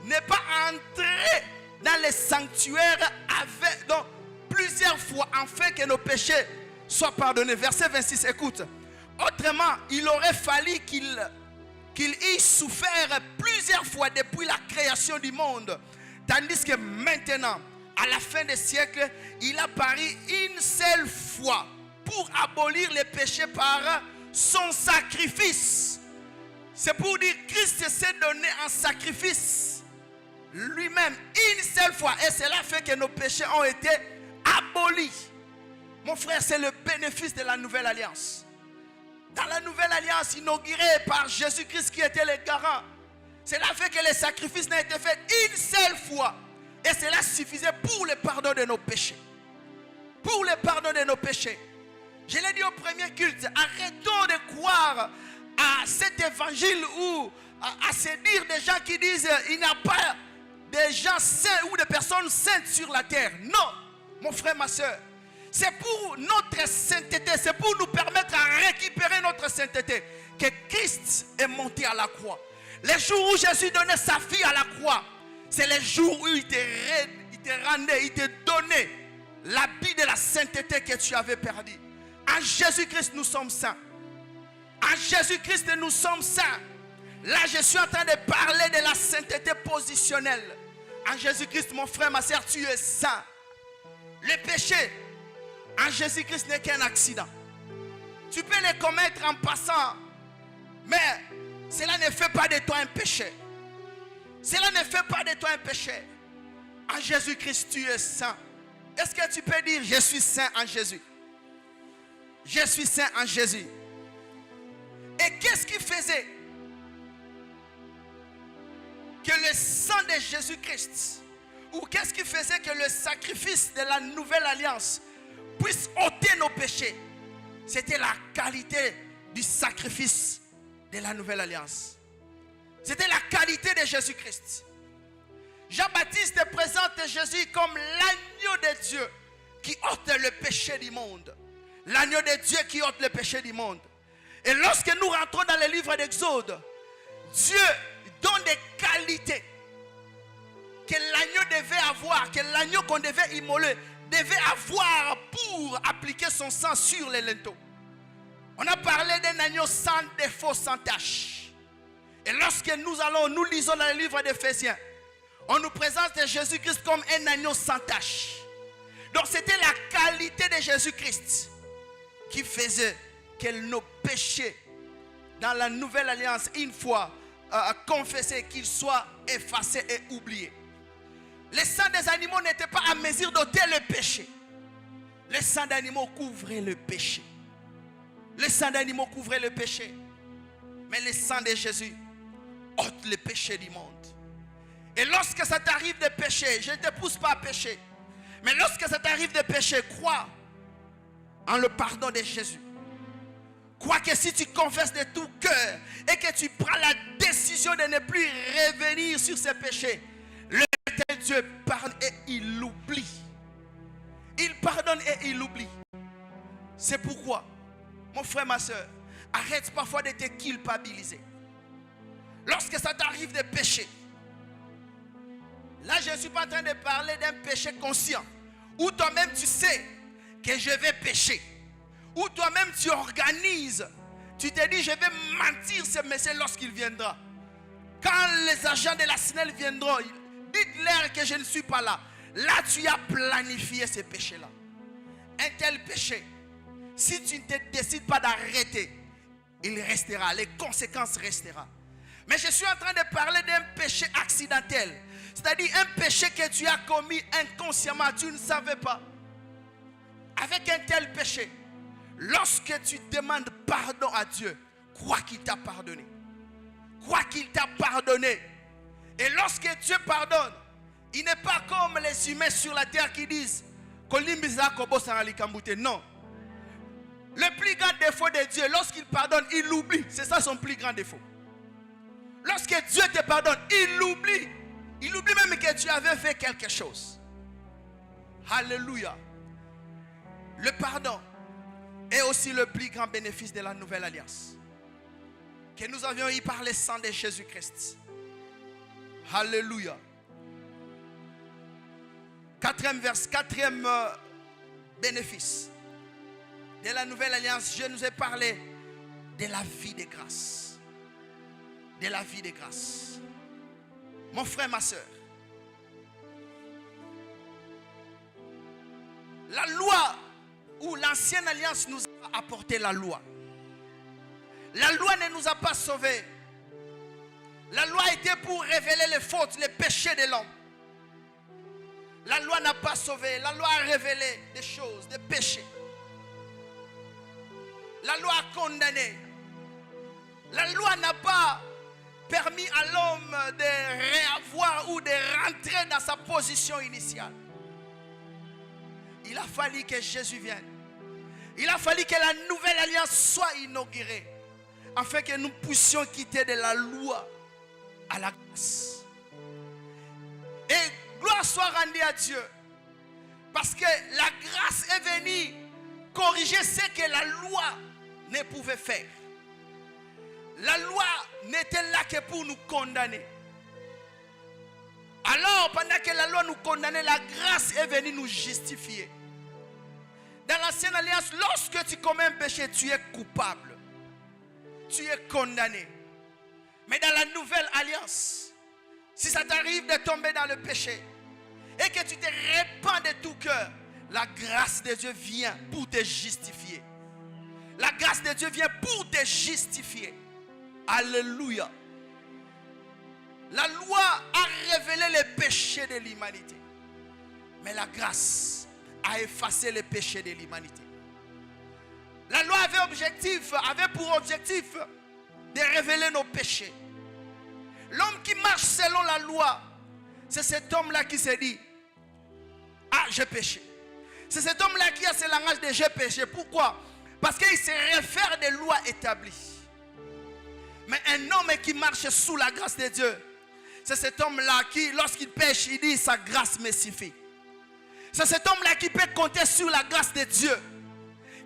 n'est pas entré dans les sanctuaires avec, donc, plusieurs fois afin que nos péchés soient pardonnés. Verset 26, écoute. Autrement, il aurait fallu qu'il ait souffert plusieurs fois depuis la création du monde. Tandis que maintenant, à la fin des siècles, il a paru une seule fois pour abolir les péchés par son sacrifice. C'est pour dire que Christ s'est donné en sacrifice lui-même une seule fois. Et cela fait que nos péchés ont été abolis. Mon frère, c'est le bénéfice de la nouvelle alliance. Dans la nouvelle alliance inaugurée par Jésus-Christ qui était le garant, cela fait que les sacrifices n'ont été faits une seule fois. Et cela suffisait pour le pardon de nos péchés. Pour le pardon de nos péchés. Je l'ai dit au premier culte, arrêtons de croire à cet évangile ou à se dire des gens qui disent il n'y a pas de gens saints ou de personnes saintes sur la terre. Non, mon frère, ma soeur. C'est pour notre sainteté, c'est pour nous permettre à récupérer notre sainteté que Christ est monté à la croix. Les jours où Jésus donnait sa vie à la croix, c'est les jours où il te rendait, il te donnait l'habit de la sainteté que tu avais perdu. En Jésus-Christ, nous sommes saints. En Jésus-Christ, nous sommes saints. Là, je suis en train de parler de la sainteté positionnelle. En Jésus-Christ, mon frère, ma soeur, tu es saint. Le péché, en Jésus-Christ, n'est qu'un accident. Tu peux le commettre en passant, mais cela ne fait pas de toi un péché. Cela ne fait pas de toi un péché. En Jésus-Christ, tu es saint. Est-ce que tu peux dire, je suis saint en Jésus? Je suis saint en Jésus. Et qu'est-ce qui faisait que le sang de Jésus-Christ, ou qu'est-ce qui faisait que le sacrifice de la nouvelle alliance puisse ôter nos péchés? C'était la qualité du sacrifice de la nouvelle alliance. C'était la qualité de Jésus-Christ. Jean-Baptiste présente Jésus comme l'agneau de Dieu qui ôte le péché du monde. L'agneau de Dieu qui ôte le péché du monde. Et lorsque nous rentrons dans le livre d'Exode, Dieu donne des qualités que l'agneau devait avoir, que l'agneau qu'on devait immoler devait avoir pour appliquer son sang sur les linteaux. On a parlé d'un agneau sans défaut, sans tache. Et lorsque nous lisons dans le livre d'Éphésiens, on nous présente Jésus-Christ comme un agneau sans tache. Donc c'était la qualité de Jésus-Christ qui faisait que nos péchés dans la nouvelle alliance, une fois confessés, qu'ils soient effacés et oubliés. Le sang des animaux n'était pas à mesure d'ôter le péché. Le sang d'animaux couvrait le péché. Le sang d'animaux couvrait le péché. Mais le sang de Jésus ôte le péché du monde. Et lorsque ça t'arrive de pécher, je ne te pousse pas à pécher. Mais lorsque ça t'arrive de pécher, crois en le pardon de Jésus. Crois que si tu confesses de tout cœur et que tu prends la décision de ne plus revenir sur ces péchés, le Dieu pardonne et il l'oublie. Il pardonne et il l'oublie. C'est pourquoi, mon frère, ma soeur, arrête parfois de te culpabiliser. Lorsque ça t'arrive de pécher, là je ne suis pas en train de parler d'un péché conscient, où toi-même tu sais que je vais pécher, où toi-même tu organises, tu te dis je vais mentir ce monsieur lorsqu'il viendra. Quand les agents de la SNEL viendront, dites-leur que je ne suis pas là. Là tu as planifié ce péché-là. Un tel péché, si tu ne te décides pas d'arrêter, il restera, les conséquences resteront. Mais je suis en train de parler d'un péché accidentel. C'est-à-dire un péché que tu as commis inconsciemment, tu ne savais pas. Avec un tel péché, lorsque tu demandes pardon à Dieu, crois qu'il t'a pardonné. Crois qu'il t'a pardonné. Et lorsque Dieu pardonne, il n'est pas comme les humains sur la terre qui disent non. Le plus grand défaut de Dieu, lorsqu'il pardonne, il l'oublie. C'est ça son plus grand défaut. Lorsque Dieu te pardonne, il l'oublie. Il oublie même que tu avais fait quelque chose. Alléluia. Le pardon est aussi le plus grand bénéfice de la nouvelle alliance que nous avions eu par le sang de Jésus-Christ. Alléluia. Quatrième bénéfice de la nouvelle alliance, je nous ai parlé de la vie de grâce. De la vie de grâce. Mon frère, ma soeur, la loi ou l'ancienne alliance nous a apporté la loi. La loi ne nous a pas sauvés. La loi était pour révéler les fautes, les péchés de l'homme. La loi n'a pas sauvé. La loi a révélé des choses, des péchés. La loi a condamné. La loi n'a pas permis à l'homme de réavoir ou de rentrer dans sa position initiale. Il a fallu que Jésus vienne. Il a fallu que la nouvelle alliance soit inaugurée afin que nous puissions quitter de la loi à la grâce. Et gloire soit rendue à Dieu, parce que la grâce est venue corriger ce que la loi ne pouvait faire. La loi n'était là que pour nous condamner. Alors, pendant que la loi nous condamnait, la grâce est venue nous justifier. Dans l'ancienne alliance, lorsque tu commets un péché, tu es coupable. Tu es condamné. Mais dans la nouvelle alliance, si ça t'arrive de tomber dans le péché et que tu te répands de tout cœur, la grâce de Dieu vient pour te justifier. La grâce de Dieu vient pour te justifier. Alléluia. La loi a révélé les péchés de l'humanité. Mais la grâce a effacé les péchés de l'humanité. La loi avait pour objectif de révéler nos péchés. L'homme qui marche selon la loi, c'est cet homme-là qui se dit: ah, j'ai péché. C'est cet homme-là qui a ce langage de j'ai péché. Pourquoi? Parce qu'il se réfère des lois établies. Mais un homme qui marche sous la grâce de Dieu, c'est cet homme-là qui, lorsqu'il pêche, il dit: sa grâce me suffit. C'est cet homme-là qui peut compter sur la grâce de Dieu,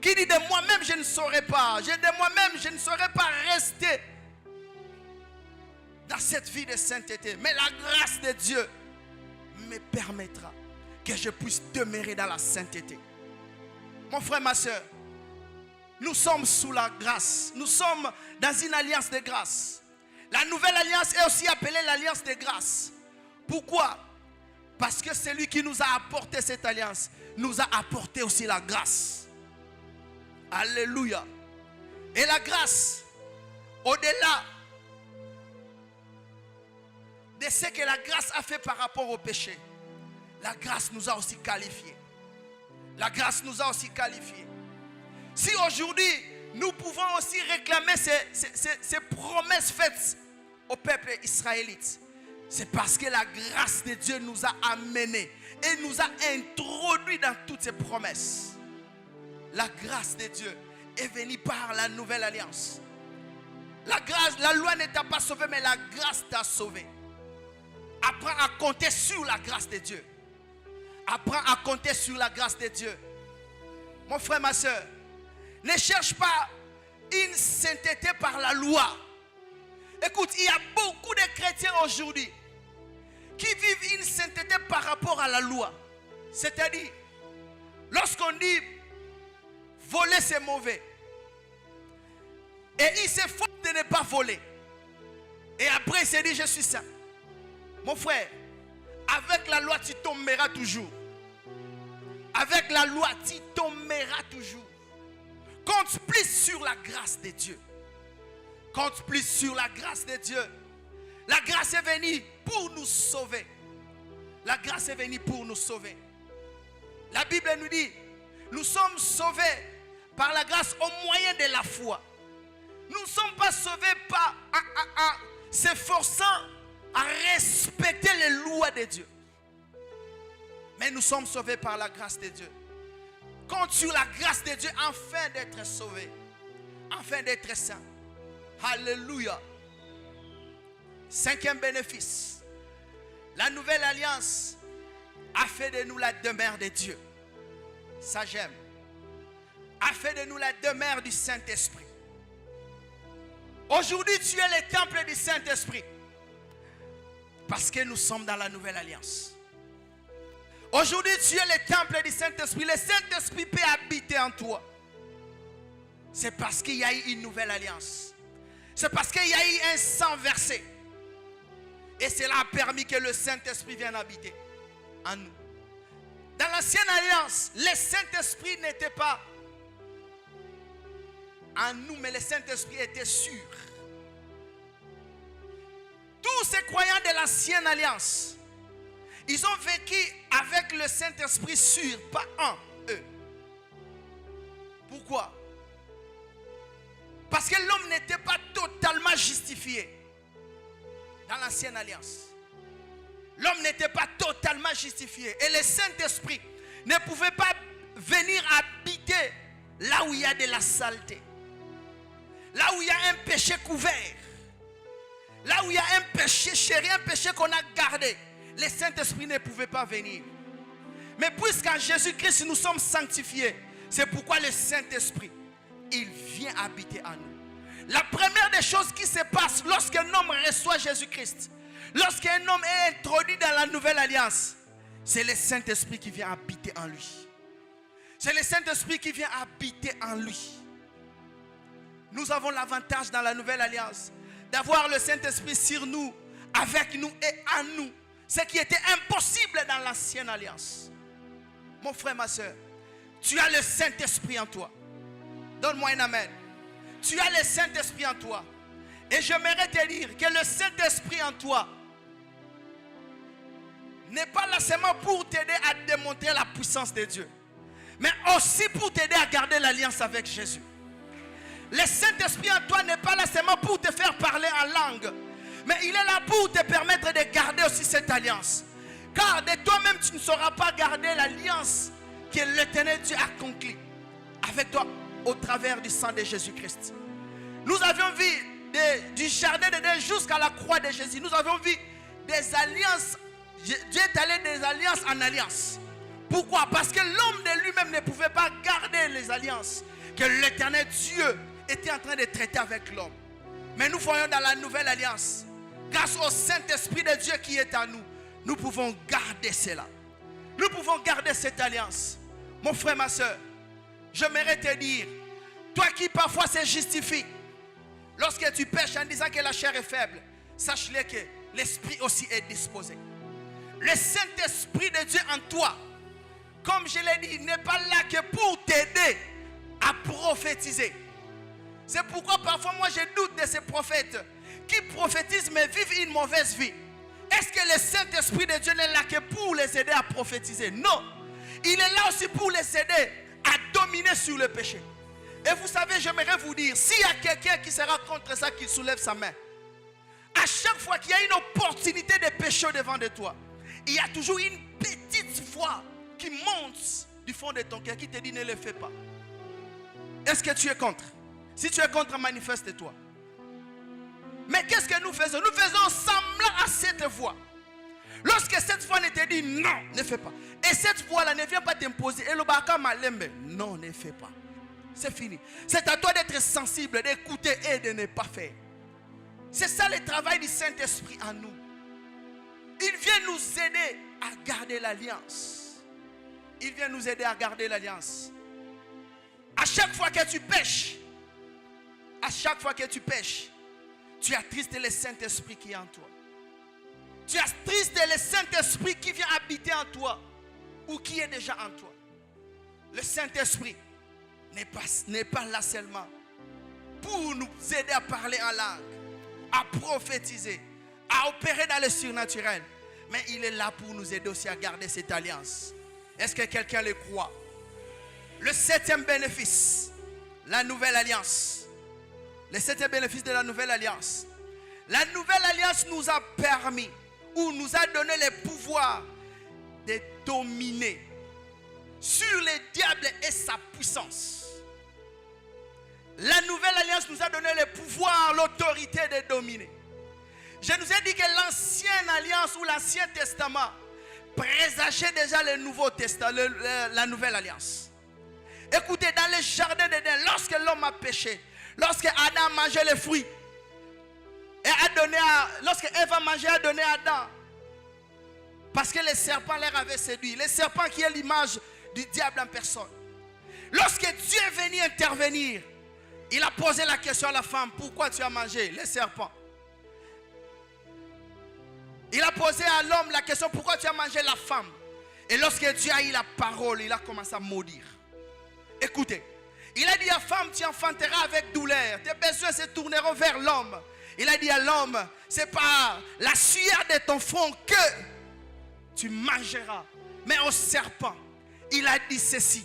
qui dit: de moi-même je ne saurais pas, de moi-même je ne saurais pas rester dans cette vie de sainteté. Mais la grâce de Dieu me permettra que je puisse demeurer dans la sainteté. Mon frère, ma soeur, nous sommes sous la grâce. Nous sommes dans une alliance de grâce. La nouvelle alliance est aussi appelée l'alliance de grâce. Pourquoi? Parce que celui qui nous a apporté cette alliance nous a apporté aussi la grâce. Alléluia. Et la grâce, au-delà de ce que la grâce a fait par rapport au péché, la grâce nous a aussi qualifiés. La grâce nous a aussi qualifiés. Si aujourd'hui nous pouvons aussi réclamer ces promesses faites au peuple israélite. C'est parce que la grâce de Dieu nous a amenés et nous a introduits dans toutes ces promesses. La grâce de Dieu est venue par la nouvelle alliance. La loi ne t'a pas sauvé, mais la grâce t'a sauvé. Apprends à compter sur la grâce de Dieu. Apprends à compter sur la grâce de Dieu. Mon frère, ma soeur, ne cherche pas une sainteté par la loi. Écoute, il y a beaucoup de chrétiens aujourd'hui qui vivent une sainteté par rapport à la loi. C'est-à-dire, lorsqu'on dit voler c'est mauvais, et il s'efforce de ne pas voler, et après il se dit je suis saint. Mon frère, avec la loi tu tomberas toujours. Avec la loi tu tomberas toujours. Compte plus sur la grâce de Dieu. Compte plus sur la grâce de Dieu. La grâce est venue pour nous sauver. La grâce est venue pour nous sauver. La Bible nous dit, nous sommes sauvés par la grâce au moyen de la foi. Nous ne sommes pas sauvés par s'efforçant à respecter les lois de Dieu. Mais nous sommes sauvés par la grâce de Dieu. Compte sur la grâce de Dieu afin d'être sauvé, afin d'être saint. Alléluia. Cinquième bénéfice. La nouvelle alliance a fait de nous la demeure de Dieu. Ça j'aime. A fait de nous la demeure du Saint-Esprit. Aujourd'hui tu es le temple du Saint-Esprit. Parce que nous sommes dans la nouvelle alliance. Aujourd'hui tu es le temple du Saint-Esprit. Le Saint-Esprit peut habiter en toi. C'est parce qu'il y a eu une nouvelle alliance. C'est parce qu'il y a eu un sang versé. Et cela a permis que le Saint-Esprit vienne habiter en nous. Dans l'ancienne alliance, le Saint-Esprit n'était pas en nous, mais le Saint-Esprit était sûr. Tous ces croyants de l'ancienne alliance, ils ont vécu avec le Saint-Esprit sûr, pas en eux. Pourquoi? Parce que l'homme n'était pas totalement justifié dans l'ancienne alliance. L'homme n'était pas totalement justifié. Et le Saint-Esprit ne pouvait pas venir habiter là où il y a de la saleté. Là où il y a un péché couvert. Là où il y a un péché chéri, un péché qu'on a gardé. Le Saint-Esprit ne pouvait pas venir. Mais puisqu'en Jésus-Christ nous sommes sanctifiés, c'est pourquoi le Saint-Esprit, il vient habiter en nous. La première des choses qui se passe lorsqu'un homme reçoit Jésus-Christ, lorsqu'un homme est introduit dans la nouvelle alliance, c'est le Saint-Esprit qui vient habiter en lui. C'est le Saint-Esprit qui vient habiter en lui. Nous avons l'avantage dans la nouvelle alliance d'avoir le Saint-Esprit sur nous, avec nous et en nous. Ce qui était impossible dans l'ancienne alliance. Mon frère, ma soeur, tu as le Saint-Esprit en toi. Donne-moi un amen. Tu as le Saint-Esprit en toi. Et j'aimerais te dire que le Saint-Esprit en toi n'est pas là seulement pour t'aider à démontrer la puissance de Dieu, mais aussi pour t'aider à garder l'alliance avec Jésus. Le Saint-Esprit en toi n'est pas là seulement pour te faire parler en langue, mais il est là pour te permettre de garder aussi cette alliance. Car de toi-même tu ne sauras pas garder l'alliance que l'Éternel Dieu a conclue avec toi au travers du sang de Jésus-Christ. Nous avions vu du jardin d'Éden jusqu'à la croix de Jésus. Nous avons vu des alliances. Dieu est allé des alliances en alliance. Pourquoi? Parce que l'homme de lui-même ne pouvait pas garder les alliances que l'Éternel Dieu était en train de traiter avec l'homme. Mais nous voyons dans la nouvelle alliance, grâce au Saint-Esprit de Dieu qui est en nous, nous pouvons garder cela. Nous pouvons garder cette alliance. Mon frère, ma soeur, j'aimerais te dire, toi qui parfois se justifie, lorsque tu pêches en disant que la chair est faible, sache-le que l'esprit aussi est disposé. Le Saint-Esprit de Dieu en toi, comme je l'ai dit, n'est pas là que pour t'aider à prophétiser. C'est pourquoi parfois moi je doute de ces prophètes qui prophétisent mais vivent une mauvaise vie. Est-ce que le Saint-Esprit de Dieu n'est là que pour les aider à prophétiser? Non. Il est là aussi pour les aider à dominer sur le péché, Et vous savez, j'aimerais vous dire, s'il y a quelqu'un qui sera contre ça, qu'il soulève sa main. À chaque fois qu'il y a une opportunité de péché devant de toi, il y a toujours une petite voix qui monte du fond de ton cœur qui te dit ne le fais pas. Est-ce que tu es contre? Si tu es contre, manifeste-toi. Mais qu'est-ce que nous faisons? Nous faisons semblant à cette voix. Lorsque cette voix ne te dit non, ne fais pas. Et cette voix-là ne vient pas t'imposer. Et le baka malembe, non, ne fais pas. C'est fini. C'est à toi d'être sensible, d'écouter et de ne pas faire. C'est ça le travail du Saint-Esprit en nous. Il vient nous aider à garder l'alliance. Il vient nous aider à garder l'alliance. À chaque fois que tu pêches, tu attristes le Saint-Esprit qui est en toi. Tu attristes le Saint-Esprit qui vient habiter en toi ou qui est déjà en toi. Le Saint-Esprit n'est pas là seulement pour nous aider à parler en langue, à prophétiser, à opérer dans le surnaturel, mais il est là pour nous aider aussi à garder cette alliance. Est-ce que quelqu'un le croit? Le 7e bénéfice, la nouvelle alliance. Le 7e bénéfice de la nouvelle alliance. La nouvelle alliance nous a permis ou nous a donné le pouvoir de dominer sur le diable et sa puissance. La nouvelle alliance nous a donné le pouvoir, l'autorité de dominer. Je nous ai dit que l'ancienne alliance ou l'ancien testament présageait déjà le nouveau testament, la nouvelle alliance. Écoutez, dans le jardin d'Éden, lorsque l'homme a péché, lorsque Adam mangeait les fruits, lorsque Ève a mangé, a donné à Adam, parce que le serpent leur avait séduit. Le serpent qui est l'image du diable en personne. Lorsque Dieu est venu intervenir, il a posé la question à la femme, pourquoi tu as mangé le serpent? Il a posé à l'homme la question, pourquoi tu as mangé la femme? Et lorsque Dieu a eu la parole, il a commencé à maudire. Écoutez, il a dit à la femme, tu enfanteras avec douleur, tes besoins se tourneront vers l'homme. Il a dit à l'homme, c'est par la sueur de ton front que tu mangeras. Mais au serpent, il a dit ceci,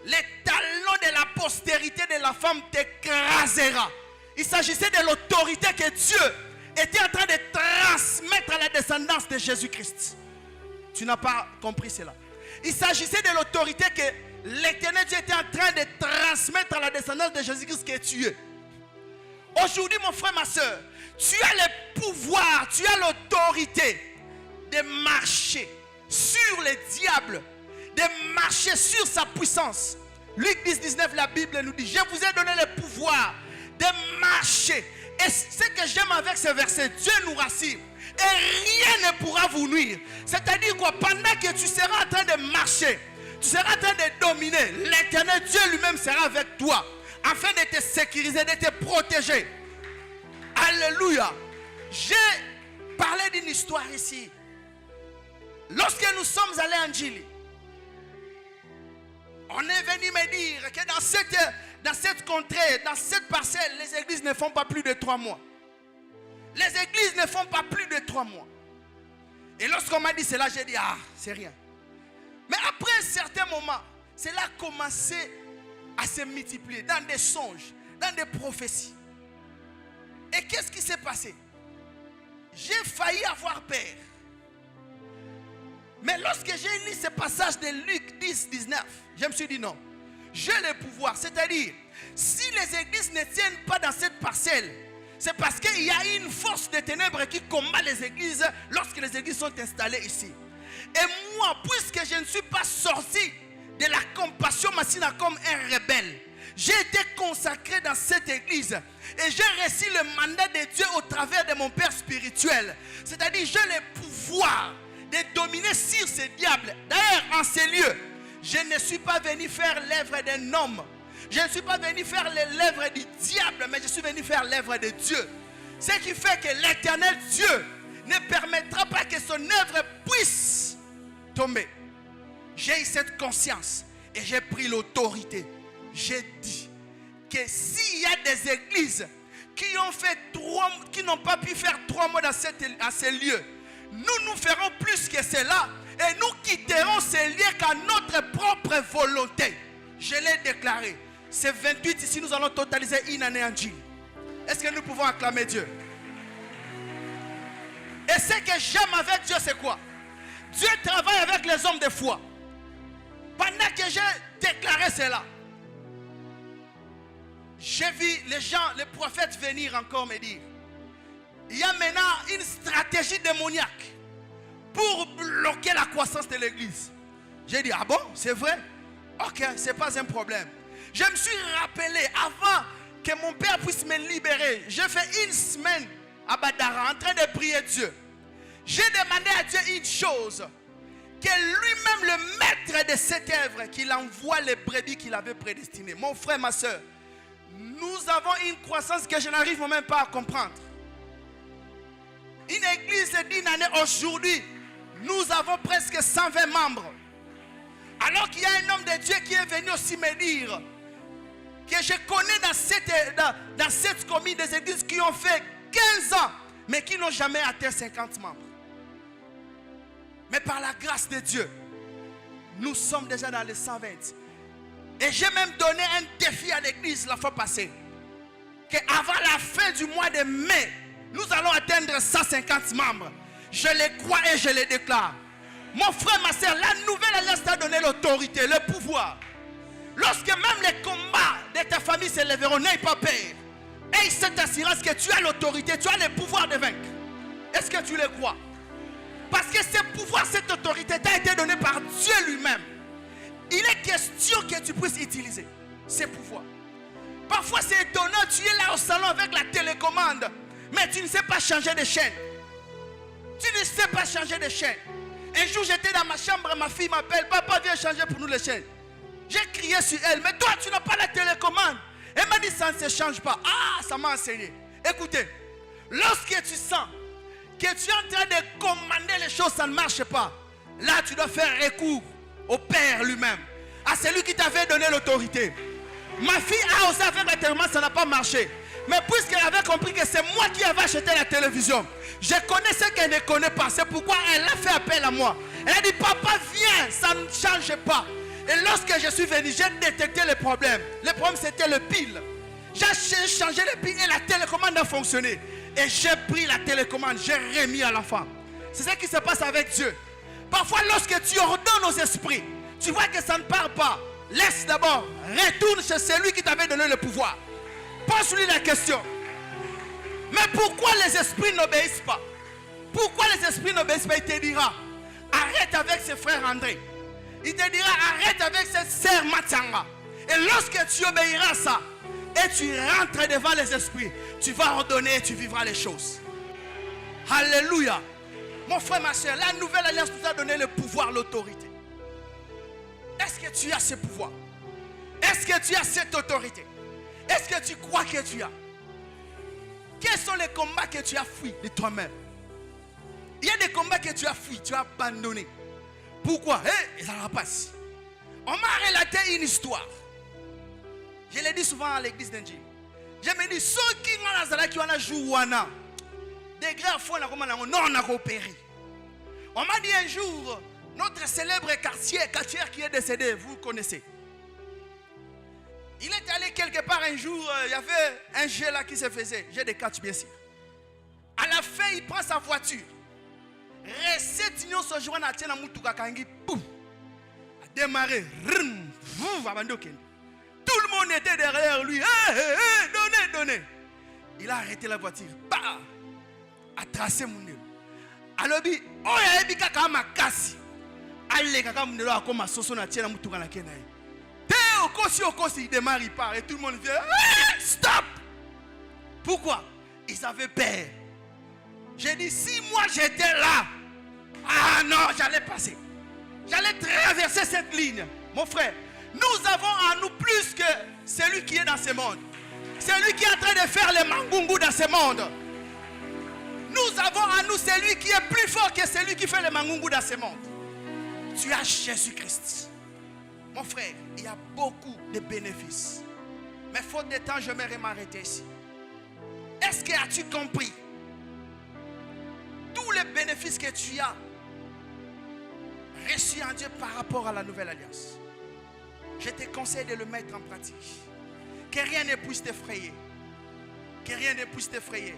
les talons de la postérité de la femme t'écrasera. Il s'agissait de l'autorité que Dieu était en train de transmettre à la descendance de Jésus-Christ. Tu n'as pas compris cela. Il s'agissait de l'autorité que l'Éternel Dieu était en train de transmettre à la descendance de Jésus-Christ que tu es. Aujourd'hui, mon frère, ma soeur, tu as le pouvoir, tu as l'autorité de marcher sur le diable, de marcher sur sa puissance. Luc 10, 19, la Bible nous dit, je vous ai donné le pouvoir de marcher. Et ce que j'aime avec ce verset, Dieu nous rassure. Et rien ne pourra vous nuire. C'est-à-dire quoi? Pendant que tu seras en train de marcher, tu seras en train de dominer, l'Éternel Dieu lui-même sera avec toi, afin de te sécuriser, de te protéger. Alléluia. J'ai parlé d'une histoire ici. Lorsque nous sommes allés en Djili, on est venu me dire que dans cette contrée, dans cette parcelle, les églises ne font pas plus de 3 mois. Les églises ne font pas plus de 3 mois. Et lorsqu'on m'a dit cela, j'ai dit, ah, c'est rien. Mais après un certain moment, cela a commencé à se multiplier dans des songes, dans des prophéties. Et qu'est-ce qui s'est passé? J'ai failli avoir peur. Mais lorsque j'ai lu ce passage de Luc 10, 19, je me suis dit non. J'ai le pouvoir. C'est-à-dire, si les églises ne tiennent pas dans cette parcelle, c'est parce qu'il y a une force de ténèbres qui combat les églises lorsque les églises sont installées ici. Et moi, puisque je ne suis pas sorti de la compassion massina comme un rebelle, j'ai été consacré dans cette église et j'ai reçu le mandat de Dieu au travers de mon Père spirituel. C'est-à-dire, j'ai le pouvoir de dominer sur ce diable. D'ailleurs, en ces lieux, je ne suis pas venu faire l'œuvre d'un homme. Je ne suis pas venu faire l'œuvre du diable, mais je suis venu faire l'œuvre de Dieu. Ce qui fait que l'Éternel Dieu ne permettra pas que son œuvre puisse tomber. J'ai eu cette conscience et j'ai pris l'autorité. J'ai dit que s'il y a des églises qui n'ont pas pu faire 3 mois dans ces lieux, nous ferons plus que cela et nous quitterons ces lieux qu'à notre propre volonté. Je l'ai déclaré. C'est 28 ici, nous allons totaliser une année en Dieu. Est-ce que nous pouvons acclamer Dieu? Et ce que j'aime avec Dieu, c'est quoi? Dieu travaille avec les hommes de foi. Pendant que j'ai déclaré cela, j'ai vu les gens, les prophètes venir encore me dire, il y a maintenant une stratégie démoniaque pour bloquer la croissance de l'église. J'ai dit, ah bon, c'est vrai? Ok, c'est pas un problème. Je me suis rappelé, avant que mon père puisse me libérer, j'ai fait une semaine à Badara en train de prier Dieu. J'ai demandé à Dieu une chose, que lui-même, le maître de cette œuvre, qu'il envoie les brebis qu'il avait prédestinées. Mon frère, ma soeur, nous avons une croissance que je n'arrive même pas à comprendre. Une église d'une année aujourd'hui, nous avons presque 120 membres. Alors qu'il y a un homme de Dieu qui est venu aussi me dire que je connais dans cette commune des églises qui ont fait 15 ans, mais qui n'ont jamais atteint 50 membres. Mais par la grâce de Dieu, nous sommes déjà dans les 120. Et j'ai même donné un défi à l'église la fois passée. Qu'avant la fin du mois de mai, nous allons atteindre 150 membres. Je les crois et je les déclare. Mon frère, ma soeur, la nouvelle alliance t'a donné l'autorité, le pouvoir. Lorsque même les combats de ta famille s'élèveront, n'aie pas peur. Aie cette assurance que tu as l'autorité, tu as le pouvoir de vaincre. Est-ce que tu le crois? Parce que ce pouvoir, cette autorité t'a été donnée par Dieu lui-même. Il est question que tu puisses utiliser ces pouvoirs. Parfois c'est étonnant, tu es là au salon avec la télécommande, mais tu ne sais pas changer de chaîne. Tu ne sais pas changer de chaîne. Un jour j'étais dans ma chambre, ma fille m'appelle, papa viens changer pour nous les chaînes. J'ai crié sur elle, mais toi tu n'as pas la télécommande. Elle m'a dit ça ne se change pas. Ah, ça m'a enseigné. Écoutez, lorsque tu sens que tu es en train de commander les choses, ça ne marche pas. Là tu dois faire recours au Père lui-même, à celui qui t'avait donné l'autorité. Ma fille a osé faire la télécommande, ça n'a pas marché. Mais puisqu'elle avait compris que c'est moi qui avais acheté la télévision, je connais ce qu'elle ne connaît pas. C'est pourquoi elle a fait appel à moi. Elle a dit, papa viens, ça ne change pas. Et lorsque je suis venu, j'ai détecté le problème. Le problème c'était le pile. J'ai changé le pile et la télécommande a fonctionné. Et j'ai pris la télécommande, j'ai remis à l'enfant. C'est ce qui se passe avec Dieu. Parfois lorsque tu ordonnes aux esprits, tu vois que ça ne part pas. Laisse d'abord, retourne chez celui qui t'avait donné le pouvoir. Pose-lui la question. Mais pourquoi les esprits n'obéissent pas? Pourquoi les esprits n'obéissent pas? Il te dira, arrête avec ses frères André. Il te dira, arrête avec cette sœur Matsanga. Et lorsque tu obéiras à ça, et tu rentres devant les esprits, tu vas ordonner et tu vivras les choses. Alléluia. Mon frère, ma soeur, la nouvelle alliance nous a donné le pouvoir, l'autorité. Est-ce que tu as ce pouvoir? Est-ce que tu as cette autorité? Est-ce que tu crois que tu as? Quels sont les combats que tu as fui de toi-même? Il y a des combats que tu as fui, tu as abandonné. Pourquoi? Ça ne passe. On m'a relaté une histoire. Je l'ai dit souvent à l'église d'Indji. Je me dis, ceux qui ont joué des grands fois, on a coopéré. On m'a dit un jour, notre célèbre quartier qui est décédé, vous connaissez. Il est allé quelque part un jour, il y avait un jet là qui se faisait, jet de catch bien sûr. À la fin, il prend sa voiture. Recette union se joint à Tiena Moutuka Kangi, boum, a démarré, tout le monde était derrière lui. Donnez. Il a arrêté la voiture. Bah, a tracé mon nez. Alors, il a dit qu'il ma casse. Allez, kaka mon nez a comme soso na Tiena Moutuka na Kenaï. Il démarre, il part et tout le monde vient. Stop! Pourquoi? Ils avaient peur. J'ai dit, si moi j'étais là, ah non, j'allais passer. J'allais traverser cette ligne. Mon frère, nous avons en nous plus que celui qui est dans ce monde. Celui qui est en train de faire les mangungu dans ce monde. Nous avons en nous celui qui est plus fort que celui qui fait les mangungu dans ce monde. Tu as Jésus-Christ. Mon frère, il y a beaucoup de bénéfices. Mais faute de temps, je vais m'arrêter ici. Est-ce que as-tu compris tous les bénéfices que tu as reçus en Dieu par rapport à la nouvelle alliance? Je te conseille de le mettre en pratique. Que rien ne puisse t'effrayer. Que rien ne puisse t'effrayer.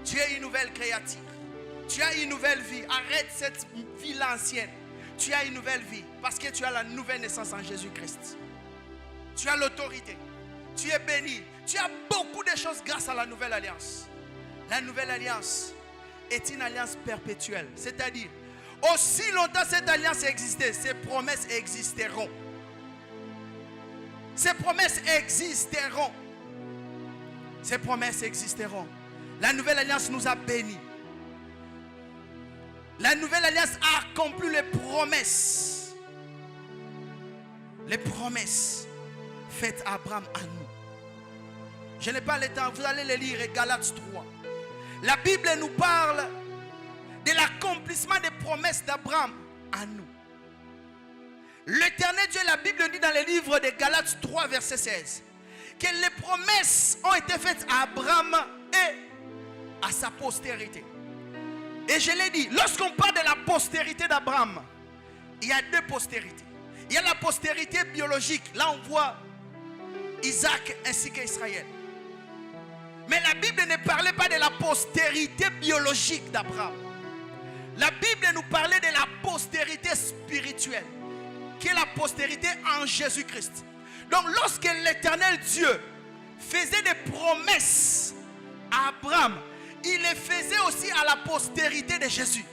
Tu es une nouvelle créature. Tu as une nouvelle vie. Arrête cette vie ancienne. Tu as une nouvelle vie parce que tu as la nouvelle naissance en Jésus-Christ. Tu as l'autorité. Tu es béni. Tu as beaucoup de choses grâce à la nouvelle alliance. La nouvelle alliance est une alliance perpétuelle. C'est-à-dire, aussi longtemps cette alliance existait, ces promesses existeront. Ces promesses existeront. Ces promesses existeront. La nouvelle alliance nous a bénis. La nouvelle alliance a accompli les promesses. Les promesses faites à Abraham à nous. Je n'ai pas le temps, vous allez les lire, Galates 3. La Bible nous parle de l'accomplissement des promesses d'Abraham à nous. L'Éternel Dieu, la Bible dit dans le livre de Galates 3, verset 16, que les promesses ont été faites à Abraham et à sa postérité. Et je l'ai dit, lorsqu'on parle de la postérité d'Abraham, il y a deux postérités. Il y a la postérité biologique. Là, on voit Isaac ainsi qu'Israël. Mais la Bible ne parlait pas de la postérité biologique d'Abraham. La Bible nous parlait de la postérité spirituelle, qui est la postérité en Jésus-Christ. Donc, lorsque l'Éternel Dieu faisait des promesses à Abraham, il les faisait aussi à la postérité de Jésus.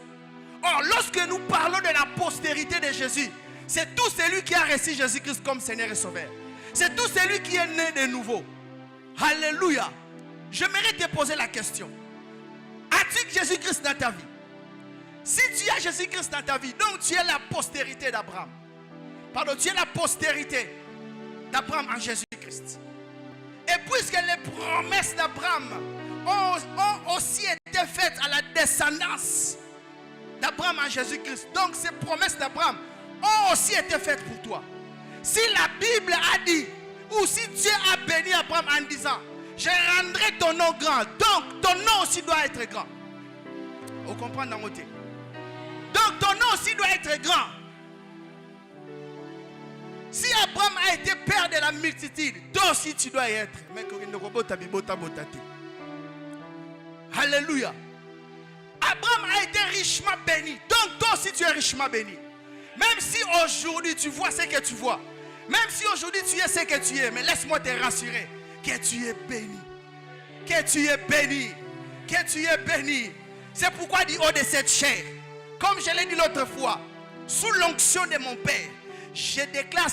Or, lorsque nous parlons de la postérité de Jésus, c'est tout celui qui a reçu Jésus-Christ comme Seigneur et Sauveur. C'est tout celui qui est né de nouveau. Alléluia. J'aimerais te poser la question. As-tu Jésus-Christ dans ta vie? Si tu as Jésus-Christ dans ta vie, donc tu es la postérité d'Abraham. Pardon, tu es la postérité d'Abraham en Jésus-Christ. Et puisque les promesses d'Abraham ont aussi été faites à la descendance d'Abraham en Jésus-Christ, donc ces promesses d'Abraham ont aussi été faites pour toi. Si la Bible a dit, ou si Dieu a béni Abraham en disant, je rendrai ton nom grand, donc ton nom aussi doit être grand. Vous comprenez dans mon thé? Donc ton nom aussi doit être grand. Si Abraham a été père de la multitude, toi aussi tu dois y être. Alléluia. Abraham a été richement béni. Donc toi aussi tu es richement béni. Même si aujourd'hui tu vois ce que tu vois. Même si aujourd'hui tu es ce que tu es. Mais laisse-moi te rassurer que tu es béni. Que tu es béni. Que tu es béni. C'est pourquoi du haut de cette chair, comme je l'ai dit l'autre fois, sous l'onction de mon Père, je déclare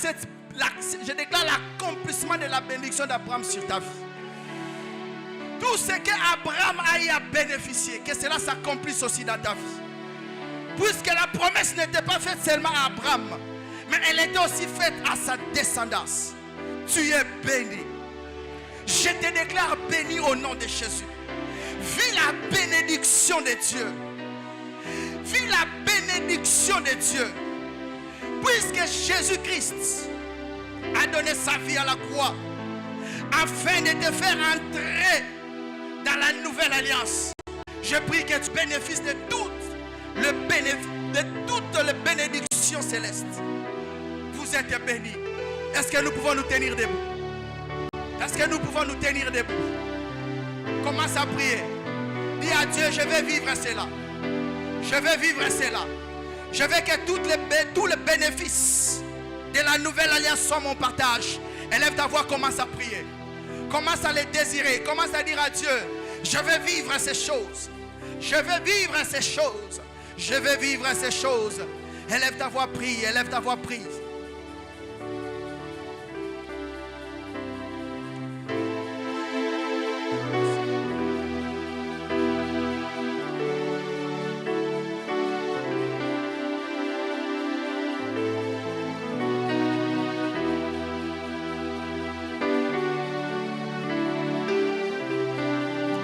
l'accomplissement de la bénédiction d'Abraham sur ta vie. Tout ce que Abraham a eu à bénéficier, que cela s'accomplisse aussi dans ta vie. Puisque la promesse n'était pas faite seulement à Abraham, mais elle était aussi faite à sa descendance. Tu es béni. Je te déclare béni au nom de Jésus. Vis la bénédiction de Dieu. Vis la bénédiction de Dieu. Puisque Jésus-Christ a donné sa vie à la croix afin de te faire entrer dans la nouvelle alliance. Je prie que tu bénéficies de toutes les bénédictions célestes. Vous êtes bénis. Est-ce que nous pouvons nous tenir debout? Est-ce que nous pouvons nous tenir debout? Commence à prier. Dis à Dieu, je vais vivre cela. Je vais vivre cela. Je veux que tous les bénéfices de la nouvelle alliance soient mon partage. Élève ta voix, commence à prier. Commence à les désirer. Commence à dire à Dieu, je vais vivre ces choses. Je vais vivre ces choses. Je vais vivre ces choses. Élève ta voix, prie. Élève ta voix, prie.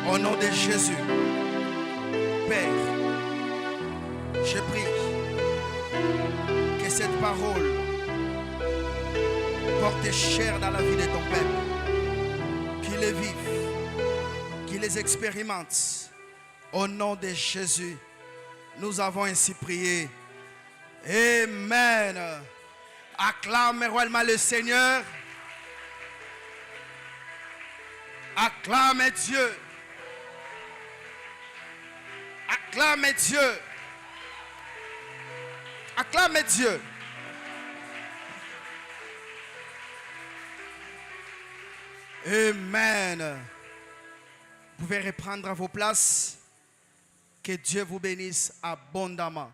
Au nom de Jésus, Père, je prie que cette parole porte chair dans la vie de ton peuple, qu'il les vive, qu'il les expérimente. Au nom de Jésus, nous avons ainsi prié. Amen. Acclame royalement le Seigneur. Acclame Dieu. Acclame Dieu. Acclame Dieu. Amen. Vous pouvez reprendre à vos places. Que Dieu vous bénisse abondamment.